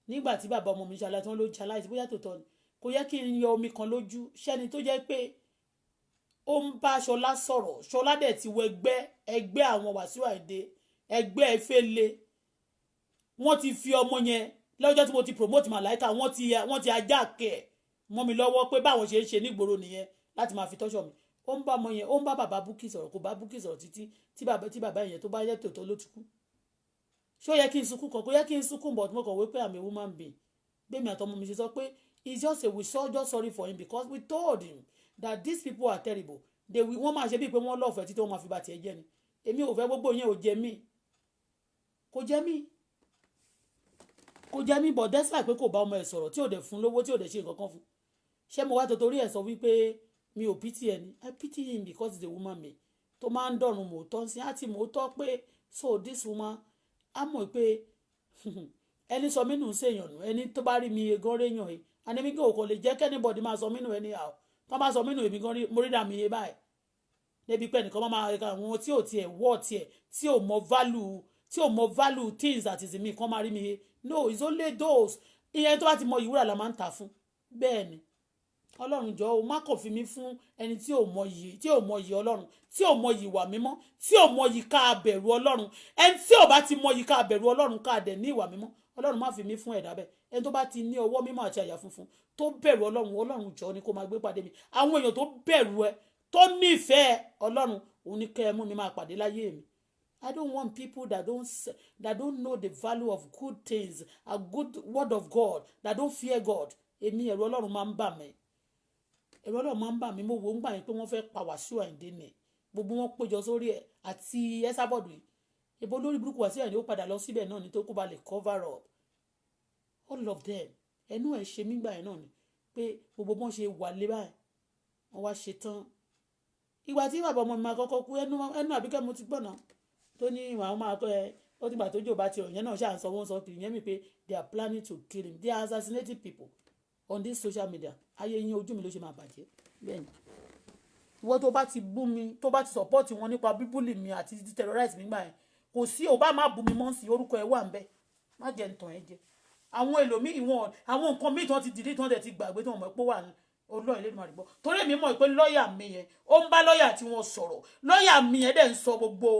nígbà tí bàbá ọmọ mi ṣaláì tí wọ́n ló ṣaláì tí bóyá tòótọ́ ni kò yẹ kí n yọ omi kan lójú ṣẹ́ni tó jẹ́ pé ó ń bá Ṣọlá sọ̀rọ̀ Ṣọlá dẹ̀ ti wọ ẹgbẹ́ àwọn Wàsíù Àyìndé ẹgbẹ́ Efele wọ́n ti fi ọmọ yẹn lọ́jọ́ tí mo ti promote Màláíkà wọ́n ti ajá kẹ̀ mọ́ mi lọ́wọ́ pé báwọn ṣe ń ṣe nígboro nìyẹn láti máa fi tọ́ṣọ̀ mi ó ń bá ọmọ yẹn ó ń bá bàbá Búkì sọ̀rọ̀ kò bá Búkì sọ̀rọ̀ títí tí bàbá yẹn tó bá yẹ tòótọ́ ló ti kú ṣó yẹ kí n sunkún kan kó yẹ kí n sunkún but mo kàn wé pé I'm a woman being gbẹ̀mí àtọmọ mi ṣe sọ pé it's just a we so just sorry for him because we told him that these people are terrible wọ́n máa ṣe bíi pé wọ́n lọ́ọ̀fẹ́ títí wọ́n máa fi bá tiẹ̀ jẹ́ ni èmi ò fẹ́ gbogbo yẹn ò jẹ mí kò jẹ mí but despite pé kò bá ọmọ ẹ̀ sọ̀rọ̀ tí ò dẹ̀ fún lówó tí ò dẹ̀ ṣe nǹkan kan fún ṣé mo wá torí ẹ̀ sọ wípé mi ò pity ẹni I pity him because he's a woman me tó máa ń dọ̀rùn mòótọ́ sí àti mòótọ́ pé so this woman á mọ̀ pé ẹni sọ mí nù ṣèyàn nù ẹni tó bá rí mi gan réyàn yìí àní mi kò lè jẹ́ kẹ́nìbọ̀dì máa sọ mí nù anyhow tó bá sọ mí nù èmi gan mo rí dà mí yé báyìí débi pé nìkan máa rí àwọn tí ò tiẹ̀ wọ́ tiẹ̀ tí ò mọ value things that is in me kan máa rí mi yé no it's only those ìyẹn tó bá ti mọ ìwúrà la máa ń tà fún bẹ́ẹ̀ ni ọlọ́run jọ o má kàn fi mí fún ẹni tí ò mọ yìí ọlọ́run tí ò mọ yìí ìwà mímọ́ tí ò mọ yìí ká bẹ̀rù ọlọ́run ẹni tí ò bá ti mọ yìí ká bẹ̀rù ọlọ́run ká dẹ̀ ní ìwà mímọ́ ọlọ́run má fi mí fún ẹ̀dá bẹ́ẹ̀ ẹni tó bá ti ní ọwọ́ mímọ́ àti àyà funfun tó bẹ̀rù ọlọ́run jọ ni kó máa gbé pàdé mi àwọn èèyàn tó bẹ̀rù ẹ tó nífẹ̀ẹ́ ọlọ́run òun ní kẹ́ ẹ mú mi máa pàdé láyé mi. I don't want people that don't know the value of good things, a good word of God, that don't fear God. Èmi ẹ̀rù ọlọ́run máa ń bà mí. Ẹ̀rù ọlọ́run máa ń bà mí. Mo wò ń gbà yín pé wọ́n fẹ́ pa Wàsíù Àyìndé ni. Gbogbo wọn péjọ sórí ẹ̀ àti Ẹsábọ̀dù yìí. Èbó lórí burúkú Wàsíù Àyìndé ó padà lọ síbẹ̀ náà ni tó kó ba lè cover up. All of them. Ẹnu ẹ̀ ṣe mí gbà yẹn náà ni. Pé gbogbo wọn ṣe wà lé báyìí. Wọ́n wá ṣe tán. Ìgbà tí bàbá ọmọ mi máa kọ́kọ́ kú ẹnu Àbíkẹ́ mo ti gbọ́ náà. Tó ní ìwà àwọn máa kọ́ ẹ ó ti gbà tó jò bá ti ọ̀yẹ́ náà ṣáà ń sọ wọ́n sọ kiri yẹn mi pé they are planning to kill him they are assassinating people on this social media ayé yín ojú mi ló ṣe máa bàjẹ́ bẹ́ẹ̀ ni ìwọ tó bá ti bú mi tó bá ti support wọn nípa bíbúlì mi àti terrorize mi gbà yẹn kò sí ò bá má bú mi mọ́ sí orúkọ ẹ wà ń bẹ má jẹ́ ntàn ẹ jẹ àwọn ẹlòmíì wọn àwọn nǹkan míì tí wọ́n ti dìde tí wọ́n dẹ̀ ti gbàgbé tí wọ́n mọ̀ pé wà ní olóyìn lẹ́nu àdìgbò torí èmi mọ̀ pé lọ́ọ̀yà mi yẹn ó ń bá lọ́ọ̀yà tí wọ́n sọ̀rọ̀ lọ́ọ̀yà mi yẹn dẹ̀ ń sọ gbogbo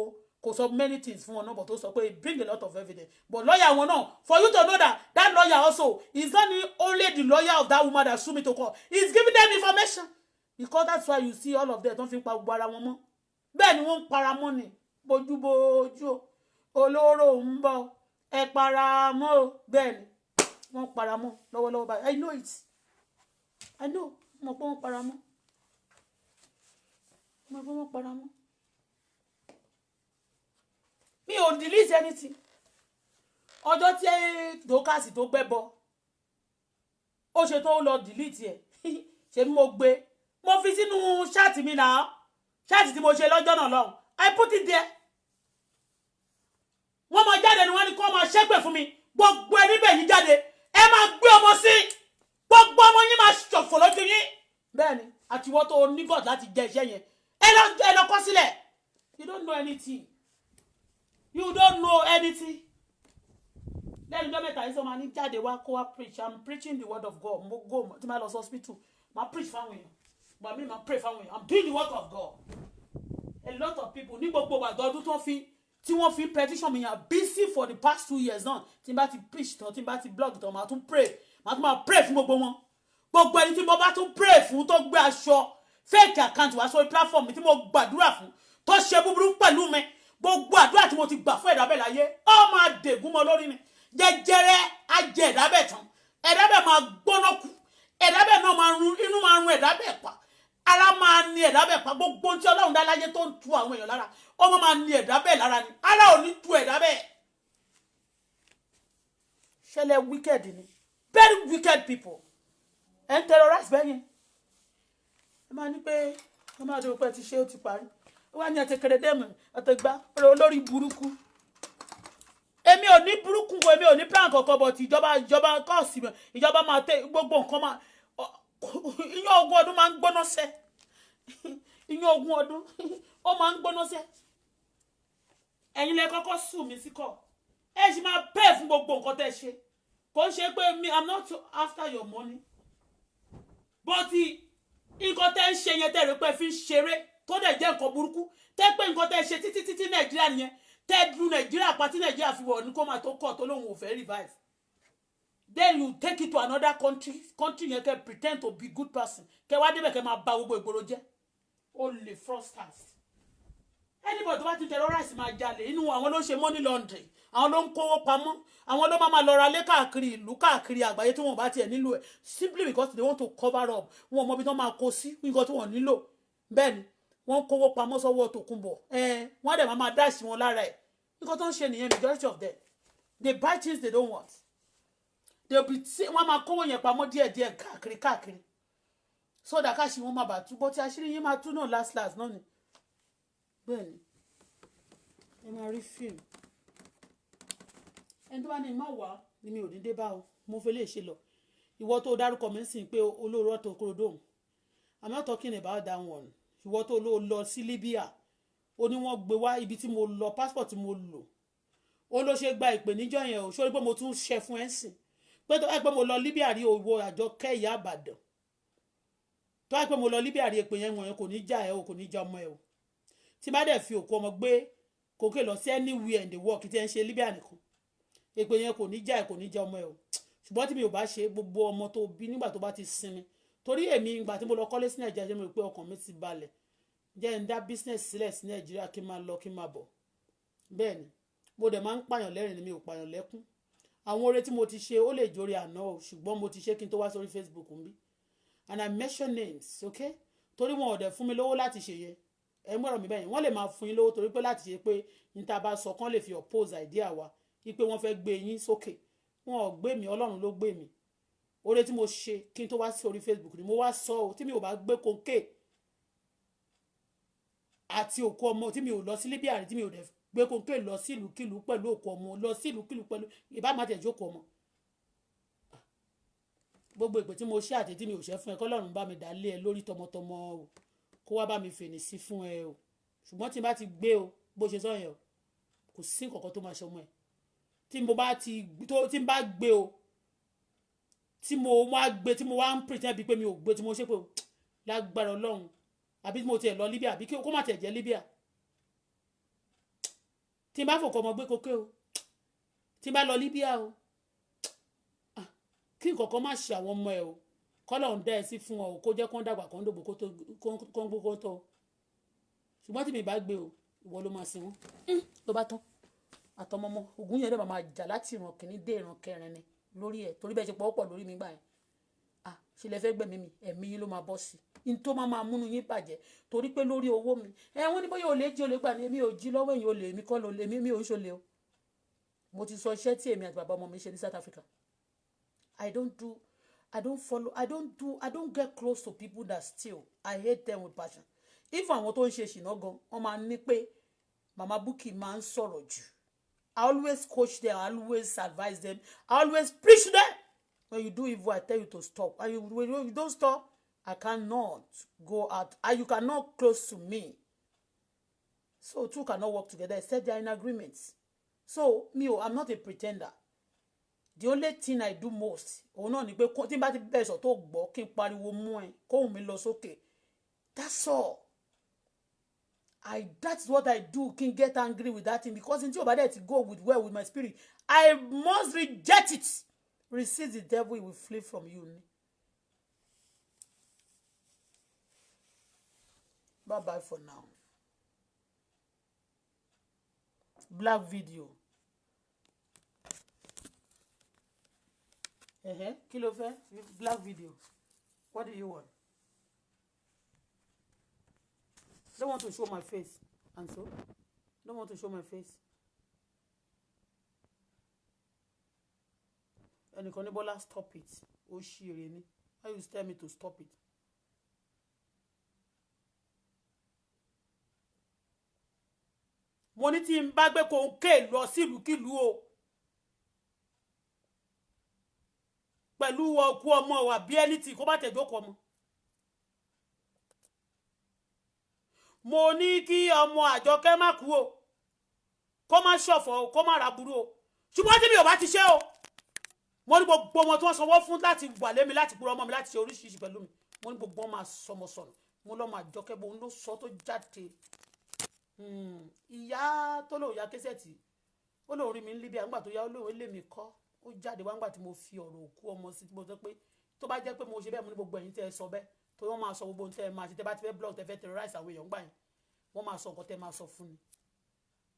kò sọ many things fún wọn náà but ó sọ pé bring a lot of evidence but lawyer wọn náà for you to know that lawyer also is not only the lawyer of that woman that sue me to court he is giving them information because that's why you see all of them don't fi pa gbogbo ara wọn mọ́ bẹ́ẹ̀ ni wọ́n ń para mọ́ ni bójúbójú olóró ń bọ̀ ẹ para mọ́ o bẹ́ẹ̀ ni wọ́n para mọ́ lọ́wọ́lọ́wọ́ báyìí I know it I know mo pé wọ́n para mọ́ mo pé wọ́n para mọ́. Mi ò delete anything ọjọ́ tí dókàsì tó gbẹ́ bọ ó ṣe tó lọ delete ẹ̀ ṣe mo gbé mo fi sínú ṣáàtì mi náà ṣáàtì tí mo ṣe lọ́jọ́ náà lọ́hùn I put it there wọ́n máa jáde ni wọ́n ní kó máa ṣépè fún mi gbogbo ẹni bẹ́ẹ̀ yín jáde ẹ máa gbé ọmọ sí gbogbo ọmọ yín máa ṣọ̀fọ̀ lójú yín bẹ́ẹ̀ ni àtiwọ́ tó ní God láti jẹ iṣẹ́ yẹn ẹ lọ kọ́ sílẹ̀ you don't know anything. You don't know anything. Then go meta iso mani jáde wá kó wá preach. I'm preaching the word of God. Mo go to my hospital. Ma preach fáwọn èèyàn. But me ma pray fáwọn èèyàn. I'm doing the work of God. A lot of people ní gbogbo wa ọdún tí wọ́n fi petition me are busy for the past 2 years now. Tí bá ti preach tán, tí bá ti blog tán, ma tún pray. Ma tún ma pray fún gbogbo wọn. Gbogbo ẹni tí mo bá tún pray fún tó gbé aṣọ fake account wá sórí platform mi tí mo gbàdúrà fún tó ṣe búburú pẹ̀lú mi. Gbogbo àdúrà tí mo ti gbà fún ẹ̀dábẹ̀ láyé ó máa dègún mọ́ lórí ni jẹjẹrẹ ajẹ ẹ̀dábẹ̀ tán ẹ̀dábẹ̀ máa gbóná kú ẹ̀dábẹ̀ náà máa run inú máa run ẹ̀dábẹ̀ pa ara máa ní ẹ̀dábẹ̀ pa gbogbo tí Ọlọ́run dá láyé tó ń tu àwọn èèyàn lára ó máa ní ẹ̀dábẹ̀ lára ni ara ò ní tu ẹ̀dábẹ̀ ṣẹlẹ̀ wicked ni very wicked people ẹ̀ ń terrorize bẹ́ẹ̀ yẹn ẹ máa ní pé ẹ máa dé pé ti ṣe ó ti parí wọ́n ní ẹ̀tẹ̀ kẹrẹ́dẹ́mù ọ̀tẹ̀gbá olórí burúkú èmi ò ní burúkú èmi ò ní plan kankan bọ̀ tí ìjọba kọ́ọ̀sì ìjọba máa tẹ gbogbo nǹkan máa iyán ogún ọdún máa ń gbóná sẹ́ iyán ogún ọdún ó máa ń gbóná sẹ́ ẹ̀yin lẹ kọ́kọ́ sùn mí sí kọ́ ẹ ṣì máa pay fún gbogbo nǹkan tẹ́ ṣe kò ń ṣe pé I'm not after your money but nǹkan tẹ́ ń ṣe yẹn tẹ́ rò pé fi ń ṣeré tó dẹ̀ jẹ́ nǹkan burúkú tẹ́ pé nǹkan tẹ́ ṣe títí nàìjíríà nìyẹn tẹ́ du nàìjíríà pa tí nàìjíríà fi wọ̀ ní kó máa tó kọ̀ tó lóun ò fẹ́ revive then you take it to another country yẹn kẹ́ pretend to be good person kẹ́ wá débẹ̀ kẹ́ máa bà gbogbo ìgboro jẹ́ ó lè fraudsters anybody tó bá ti terrorize máa jalè inú àwọn ló ń ṣe money laundering àwọn ló ń kówó pamọ́ àwọn ló máa lọ ra lé káàkiri ìlú káàkiri àgbáyé tí wọ́n bá tiẹ̀ nílò ẹ̀ simply because they want to cover up wọn mọ bí wọ́n máa kó sí nǹkan tí wọ́n nílò bẹ́ẹ̀ ni wọ́n kówó pamọ́ sọ́wọ́ Tòkunbọ̀ wọ́n dẹ̀ máa dáàsì wọn lára ẹ̀ nǹkan tó ń ṣe nìyẹn majority of them they buy things they don't want wọ́n máa kówó yẹn pamọ́ díẹ̀díẹ̀ káàkiri so that káàṣì wọn máa bà túbọ̀ tí àṣírí yín máa tú náà last náà ni bẹ́ẹ̀ ni ẹ máa rí fíìmù ẹni tó bá ní má wá ni mi ò ní dé bá o mo fẹ́ lè ṣe lọ ìwọ tó dárúkọ mi sìn pé olóró ọ̀tọ̀ kúròdóhùn I'm not talking about that one ìwọ tó lọ sí Libya ó ní wọ́n gbé wá ibi tí mo lọ passport tí mo lò ó ló ṣe gba ìpè níjọ́ yẹn o sórí pé mo tún ṣe fún ẹ sìn pé tó wáyé pé mo lọ Libya rí owó àjọ kẹ́yà Ìbàdàn tó wáyé pé mo lọ Libya rí ìpè yẹn wọ̀nyẹn kò ní já ẹ o kò ní já ọmọ ẹ o tí bá dẹ̀ fi òkú ọmọ gbé kókè lọ sí anywhere in the world kí tí ẹ ń ṣe Libya nìkan èpè yẹn kò ní já ẹ kò ní já ọmọ ẹ o ṣùgbọ́n tí mi ò bá ṣe gbogbo ọmọ tó bí nígbà tó bá ti sinmi torí èmi ìgbà tí mo lọ kọ́lé sí Nàìjíríà jẹ́ mi pé ọkàn mi ti balẹ̀ jẹ́ ń dá business sílẹ̀ sí Nàìjíríà kí n máa lọ kí n máa bọ̀ bẹ́ẹ̀ ni mo dẹ̀ máa ń pààyàn lẹ́rìn ni mi ò pààyàn lẹ́kún àwọn oore tí mo ti ṣe ó lè jórí àná o ṣùgbọ́n mo ti ṣe kí n tó wá sórí Facebook ń bí and I mention names okay torí wọn ò dẹ̀ fún mi lówó láti ṣe yẹn ẹ ń gbọ́dọ̀ mi bẹ́yẹn wọ́n lè máa fún yín lówó torí pé láti ṣe pé ní ta bá sọ kán lè fi oppose idea wa wípé wọ́n fẹ́ gbé yín sókè wọn ò gbé mi Ọlọ́run ló gbé mi oore tí mo ṣe kí n tó wá sí orí Facebook ni mo wá sọ ọ́ tí mi ò bá gbé kókè àti òkú ọmọ tí mi ò lọ sí Libya tí mi ò dẹ̀ gbé kókè lọ sí ìlúkìlú pẹ̀lú òkú ọmọ lọ sí ìlúkìlú pẹ̀lú ìbá má tẹ̀ jókòó ọmọ gbogbo ìpè tí mo ṣe àti tí mi ò ṣe fún ẹ kọ́lọ́run bá mi dá lé ẹ lórí tọmọtọmọ o kó wá bá mi fèní sí fún ẹ o ṣùgbọ́n tí n bá ti gbé o bó ṣe sọ yẹn o kò sí nǹkan kan tó máa ṣọmọ ẹ tí n bá gbé o tí mo wá ń pretend bí pé mi ò gbé tí mo ṣe pé o lágbára Ọlọ́run àbí tí mo tiẹ̀ lọ Libya àbí kó má tiẹ̀ jẹ́ Libya tí n bá fòkọ́ ọmọ gbé kókè o tí n bá lọ Libya o kí nǹkan kan má ṣe àwọn ọmọ ẹ o kọ́lọ̀ ń dá ẹ sí fún ọ kó jẹ́ kó ń dàgbà kó ń dògbò kó ń gbogbo tọ́ ṣùgbọ́n tí mi bá gbé o ìwọ ló máa sin wọn ló bá tán àtọmọmọ ogun yẹn dẹ̀ máa jà láti ìran kìíní dé ìran kẹrin ni lórí ẹ torí bẹ́ẹ̀ ṣe pọ̀ lórí mi gbà yẹn ṣe lẹ fẹ́ gbẹ̀mí mi ẹ̀mí yín ló máa bọ́ sí i n tó máa múnú yín bàjẹ́ torí pé lórí owó mi wọ́n ní bóyá olè jí olè gbà ní èmi ò jí lọ́wọ́ èyàn olè mi kọ́ ló lè mi ò ń ṣolè o mo ti sọ iṣẹ́ tí èmi àti bàbá ọmọ mi ṣe ní South Africa I don't get close to people that steal. I hate them with passion. If àwọn tó ń ṣe ṣìnà gan, wọ́n máa ní pé Mama Bukky máa ń sọ̀rọ̀ jù. I always coach them, I always advise them, I always preach to them. When you do evil, I tell you to stop. And when you don't stop, I cannot go out. And you cannot close to me. So two cannot work together except they are in agreements. So I'm not a pretender. The only thing I do most òun náà ni pé tí n bá ti bẹ̀rẹ̀ sọ tó gbọ́ kí n pariwo mú ẹ kóhùn mi lọ sókè that's all that's what I do kí n get angry with that thing because n tí o bá dẹ̀ ti go well with my spirit I must reject it resist the devil he will flee from you ni. Bye bye for now. Black video. Kí ló fẹ́? Black video. What do you want? Don't want to show my face. And so? Don't want to show my face. Ẹnìkan ní Bọ́lá stop it. Ó ṣì èrè ni. Why you tell me to stop it? Mo ní tí n bá gbé kòńké lọ sí ìlúkìlú o. pẹ̀lú ọkú ọmọ wa bí ẹni tí kó bá tẹ̀ jókòó ọmọ. mo ní kí ọmọ Àjọkẹ́ má kú o kó má ṣọ̀fọ̀ o kó má ra burú o ṣùgbọ́n tí mi ò bá ti ṣe o mo ní gbogbo ọmọ tí wọ́n sanwó fún láti wà lémi láti kúrò ọmọ mi láti ṣe oríṣiríṣi pẹ̀lú mi mo ní gbogbo ọmọ sọmọ sọnù mo lọ́mọ Àjọkẹ́ bò ń lọ sọ tó jáde ìyá tó lóun ya késẹ̀tì ó lóun rí mi ní Libya nígbà tó yá ó lóun lé mi kọ́ ó jáde wá nígbà tí mo fi ọ̀rọ̀ òkú ọmọ sí mo sọ pé tó bá jẹ́ pé mo ṣe bẹ́ẹ̀ mo ní gbogbo ẹ̀yin tẹ́ ẹ sọ bẹ́ẹ̀ tó wọ́n máa sọ gbogbo ohun tẹ́ ẹ máa ṣe tẹ́ bá ti fẹ́ blog tẹ́ fẹ́ terrorize àwọn èèyàn gbà yẹn wọ́n máa sọ nǹkan tẹ́ máa sọ fún ni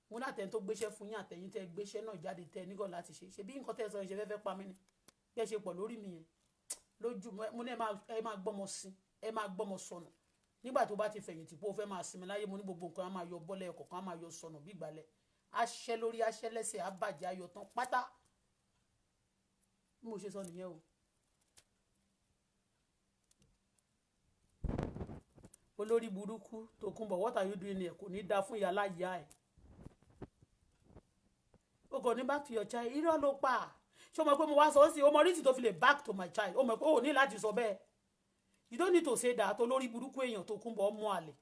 mo ní àtẹ̀yìn tó gbéṣẹ́ fún yín àtẹ̀yìn tẹ́ gbéṣẹ́ náà jáde tẹ́ nígọ̀ láti ṣe bí nǹkan tẹ́ sọ yẹn ṣe fẹ́ pa mí ni bí ẹ ṣe pọ̀ lórí mi yẹn lójú mo ní ẹ máa gbọ́mọ sí ẹ máa gbọ́mọ sọnù nígbà tó bá ti fẹ̀yìntì pé ó fẹ́ máa sinmi láyé mo ní gbogbo nǹkan á máa yọ bọ́lẹ̀ ọkọ̀ kan á máa yọ sọnù bí ìgbàlẹ̀ aṣẹ́ lórí aṣẹ́ lẹ́sẹ̀ á bàjẹ́ ayọ̀ tán pátá bí mo ṣe sọ nìyẹn o. olórí burúkú Tòkunbọ̀ what are you doing here kò ní dáa fún ìyá láyà ẹ̀ o kò ní back to your child irọ́ ló pa ṣé o mọ̀ pé mo wá sọ ọ́ sí o mọ̀ rí tí tó fi lè back to my child o mọ̀ pé o ní láti sọ bẹ́ẹ̀ you don't need to say that olórí burúkú èèyàn Tòkunbọ̀ ọmọ àlè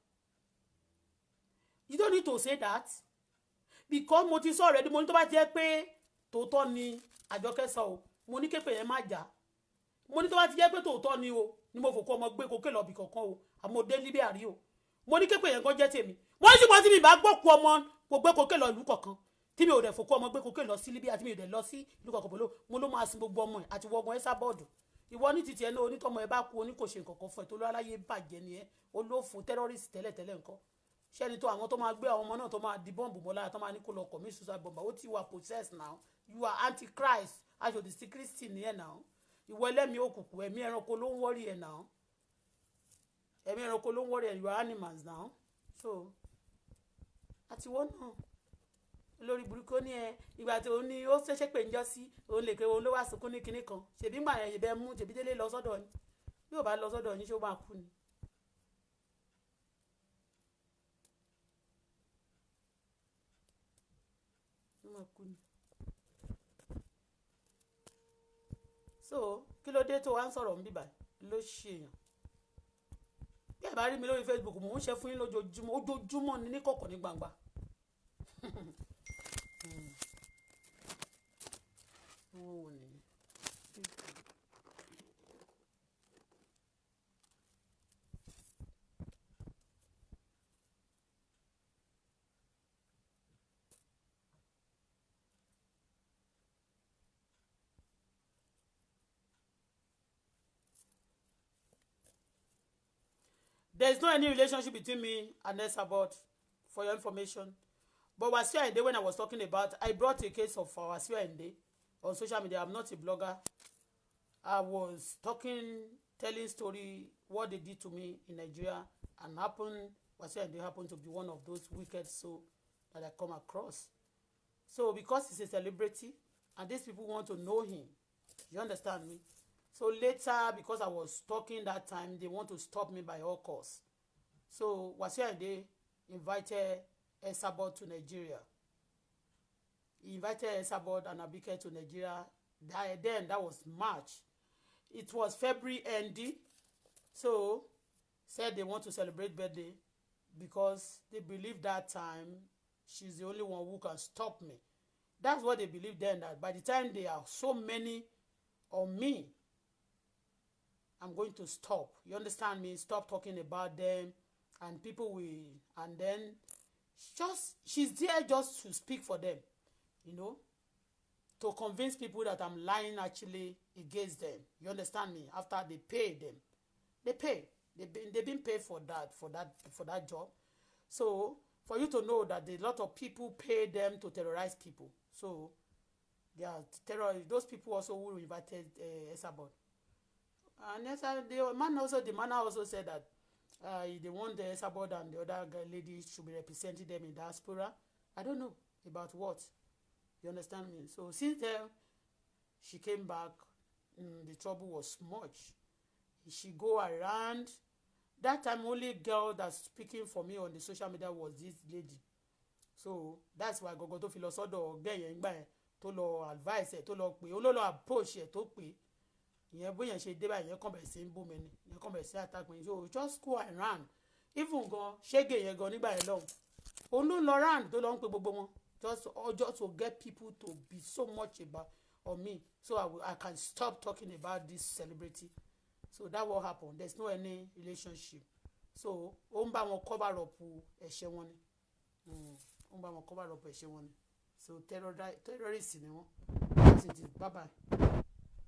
you don't need to say that because mo ti sọ already mo ní tó bá jẹ́ pé tòótọ́ ni Àjọkẹ́ sọ o mo ní képe yẹn má jà mo ní tó bá ti jẹ́ pé tòótọ́ ni o ni mo fòkó ọmọ gbé kókè lọ́bì kankan o àmọ́ dé níbẹ̀ àrí o mo ní képe yẹn gan jẹ́ tèmi mo ní ṣùgbọ́n tí mi bá gbọ́kú ọmọ kò gbé kókè lọ ìlú kankan tí mi ò dẹ̀ fòkó ọmọ gbé kókè lọ sí Libya tí mi ò dẹ̀ lọ sí ìlú kankan bolo mo ló máa sin gbogbo ọmọ ẹ̀ àti wọgbọ́n ẹ̀ sábọ́ọ̀dù ìwọ ní titi ẹ̀ náà onítọ́mọ ẹ̀ bá kú oní kò ṣe nǹkan kan fún ẹ̀ tó lọ́ aláyé bàjẹ́ ni ẹ̀ olófo terrorist tẹ́lẹ̀tẹ́lẹ̀ nǹkan ṣẹ́ni tó àwọn tó máa gbé àwọn ọmọ náà tó máa di bọ́ǹbù mọ́ lára tó máa ní kó lọ commit suicide bomb ó ti wà possessed now you are antichrist aṣòdì sí Kristi nìyẹn now ìwọ ẹlẹ́mìí òkùnkùn ẹ̀mí ẹranko ló ń wọ́rí ẹ̀ now ẹ̀mí ẹranko ló ń wọ́rí ẹ̀ you are animals now so àtiwọ́ náà lórí burúkú ní ẹ ìgbà tí òun ní ó ṣẹ̀ṣẹ̀ pé ń jọ sí òun lè ké òun ló wá sunkún ní kinní kan ṣèbí gbà yẹn ìbẹ́ mú ṣèbí délé lọ sọ́dọ̀ yín bí ò bá lọ sọ́dọ̀ yín ṣé ó máa kú ni. so kí ló dé tó wá ń sọ̀rọ̀ ń bíbà ló ṣe èèyàn bí ẹ bá rí mi lórí Facebook mò ń ṣe fún yín lójoojúmọ́ ojoojúmọ́ ní kọ̀kọ̀ ní gbangba. There's no any relationship between me and Esabod, for your information. But Wasiu Ayinde, when I was talking about, I brought a case of Wasiu Ayinde on social media. I'm not a blogger. I was telling story, what they did to me in Nigeria, and Wasiu Ayinde happened to be one of those wicked souls that I come across. So because he's a celebrity, and these people want to know him, you understand me? So later, because I was talking that time, they want to stop me by all costs. So Wasiu Ayinde invited Esabod to Nigeria. He invited Esabod and Abike to Nigeria. That was March. It was February ending. So said they want to celebrate birthday because they believe that time she's the only one who can stop me. That's what they believe then, that by the time there are so many on me, I'm going to stop. You understand me? Stop talking about them, and people will, and then she's there just to speak for them, you know, to convince people that I'm lying actually against them. You understand me? After they pay them, they pay. They've been paid for that job. So for you to know that a lot of people pay them to terrorize people. So they are terrorists. Those people also who invited Esabod. And the man also said that they want the Esabod and the other lady should be representing them in diaspora. I don't know about what. You understand me? So since then, she came back. The trouble was much. She go around. That time, only girl that's speaking for me on the social media was this lady. So that's why gogo tó fi lọ sọ́dọ̀ ọ̀gbẹ́ yẹn gbà yẹn tó lọ advice ẹ̀ tó lọ pè ó lọ approach ẹ̀ tó pè ìyẹn bóyá ṣe dé báyìí ìyẹn kàn bẹ̀rẹ̀ sí ń bú mi ni ìyẹn kàn bẹ̀rẹ̀ sí attack me so just go and run even gan ṣége yẹn gan nígbà yẹn lọ́hùn òun ló lọ round tó lọ ń pe gbogbo wọn just to get people to be so much about on me so I can stop talking about this celebrity so that what happen there's no any relationship so ó ń bá wọn cover up ẹ̀ṣẹ̀ wọn ni ó ń bá wọn cover up ẹ̀ṣẹ̀ wọn ni so terrorist ni wọn that's it bye bye.